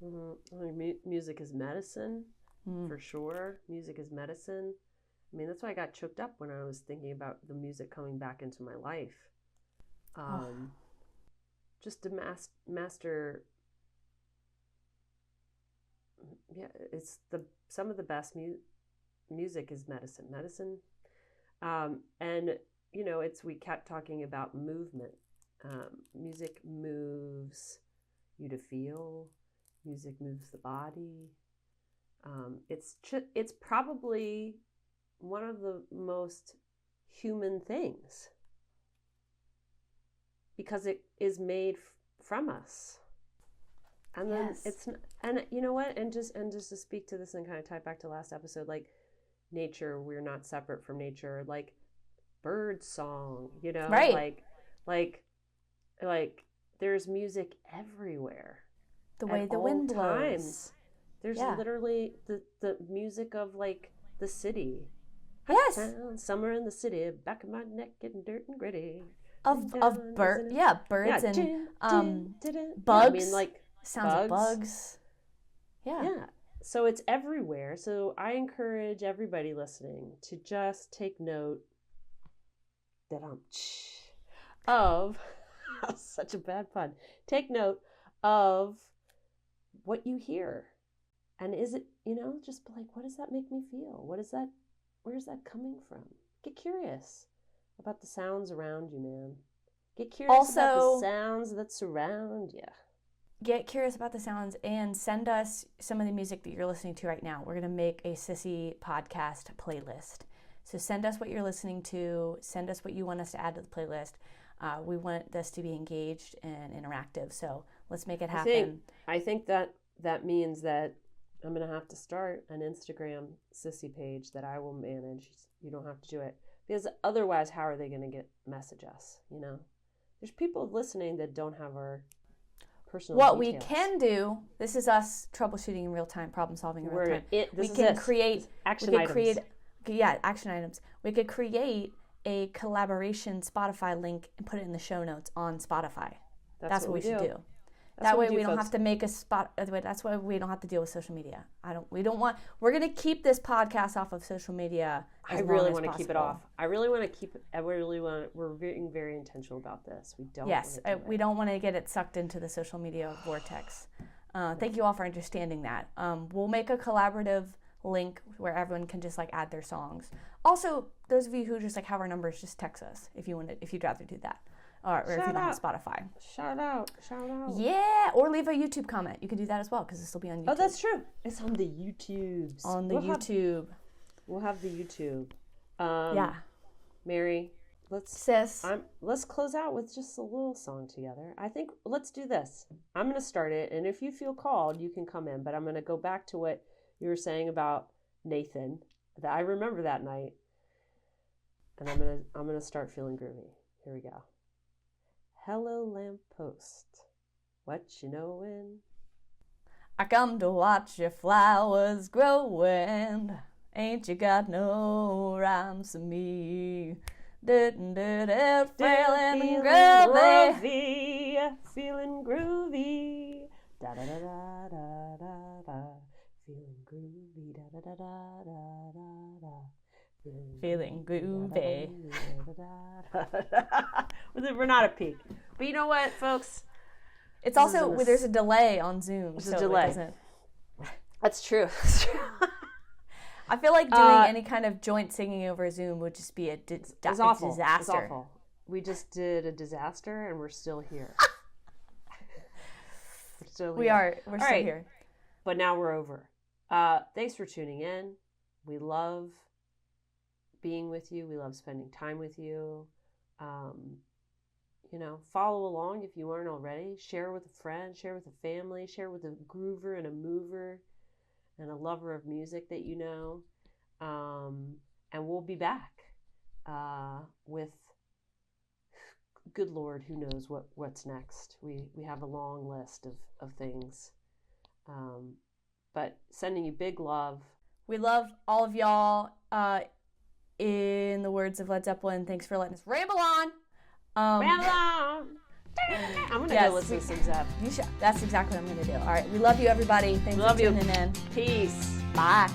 [SPEAKER 1] Mm-hmm. I mean, music is medicine, for sure. Music is medicine. I mean, that's why I got choked up when I was thinking about the music coming back into my life. Just to master. Yeah, it's some of the best music is medicine. And we kept talking about movement. Music moves you to feel. Music moves the body. It's probably one of the most human things because it is made from us. And then and you know what? And just to speak to this and kind of tie back to last episode, like nature, we're not separate from nature, like bird song, you know,
[SPEAKER 2] right.
[SPEAKER 1] like there's music everywhere.
[SPEAKER 2] The way the wind blows.
[SPEAKER 1] There's literally the music of like the city.
[SPEAKER 2] Yes.
[SPEAKER 1] Summer in the city, back of my neck getting dirt and gritty.
[SPEAKER 2] Of birds and bugs.
[SPEAKER 1] I mean, like
[SPEAKER 2] sounds of bugs.
[SPEAKER 1] Yeah. So it's everywhere. So I encourage everybody listening to just take note of such a bad pun. Take note of what you hear. And is it, you know, just like, what does that make me feel? Where's that coming from? Get curious about the sounds around you, man. Get curious about the sounds that surround you.
[SPEAKER 2] Get curious about the sounds and send us some of the music that you're listening to right now. We're going to make a Sissy podcast playlist. So send us what you're listening to. Send us what you want us to add to the playlist. We want this to be engaged and interactive. So let's make it happen.
[SPEAKER 1] I think that means that I'm going to have to start an Instagram Sissy page that I will manage. You don't have to do it. Because otherwise, how are they going to message us, you know? There's people listening that don't have our personal details.
[SPEAKER 2] We can do, this is us troubleshooting in real time, problem solving in real time. We can create action items. Action items. We could create a collaboration Spotify link and put it in the show notes on Spotify. That's what we should do. That way we don't have to make a spot. That's why we don't have to deal with social media. We're going to keep this podcast off of social media.
[SPEAKER 1] I really want to keep it off. We're being very intentional about this. We don't want to get it sucked into the social media vortex. Thank you all for understanding that. We'll make a collaborative link where everyone can just like add their songs. Also, those of you who just like have our numbers, just text us if you'd rather do that. Or if you don't have Spotify. Shout out.
[SPEAKER 2] Yeah, or leave a YouTube comment. You can do that as well because this will be on YouTube.
[SPEAKER 1] Oh, that's true. It's on the YouTubes. We'll have the YouTube. Mary, let's close out with just a little song together. I think let's do this. I'm going to start it, and if you feel called, you can come in. But I'm going to go back to what you were saying about Nathan. That I remember that night, and I'm gonna start feeling groovy. Here we go. Hello, lamppost, what you knowin'?
[SPEAKER 2] I come to watch your flowers growing. Ain't you got no rhymes for me? Feeling groovy.
[SPEAKER 1] Feeling groovy. Da da da da da da da. Feeling groovy. Da da da da da da da.
[SPEAKER 2] Feeling groovy.
[SPEAKER 1] We're not at peak. But you know what, folks?
[SPEAKER 2] It's also, there's a delay on Zoom.
[SPEAKER 1] There's a delay. That's true.
[SPEAKER 2] I feel like doing any kind of joint singing over Zoom would just be a disaster.
[SPEAKER 1] It's awful. We just did a disaster and we're still here. We're still here.
[SPEAKER 2] We're still here.
[SPEAKER 1] But now we're over. Thanks for tuning in. We love being with you. We love spending time with you. Follow along if you aren't already. Share with a friend, share with a family, share with a groover and a mover and a lover of music that you know. And we'll be back with, good Lord, who knows what's next. We have a long list of things. But sending you big love.
[SPEAKER 2] We love all of y'all. In the words of Led Zeppelin, thanks for letting us ramble on.
[SPEAKER 1] Ramble on. I'm going to go listen to some Zepp.
[SPEAKER 2] That's exactly what I'm going to do. All right. We love you, everybody. Thanks for tuning in.
[SPEAKER 1] Peace.
[SPEAKER 2] Bye.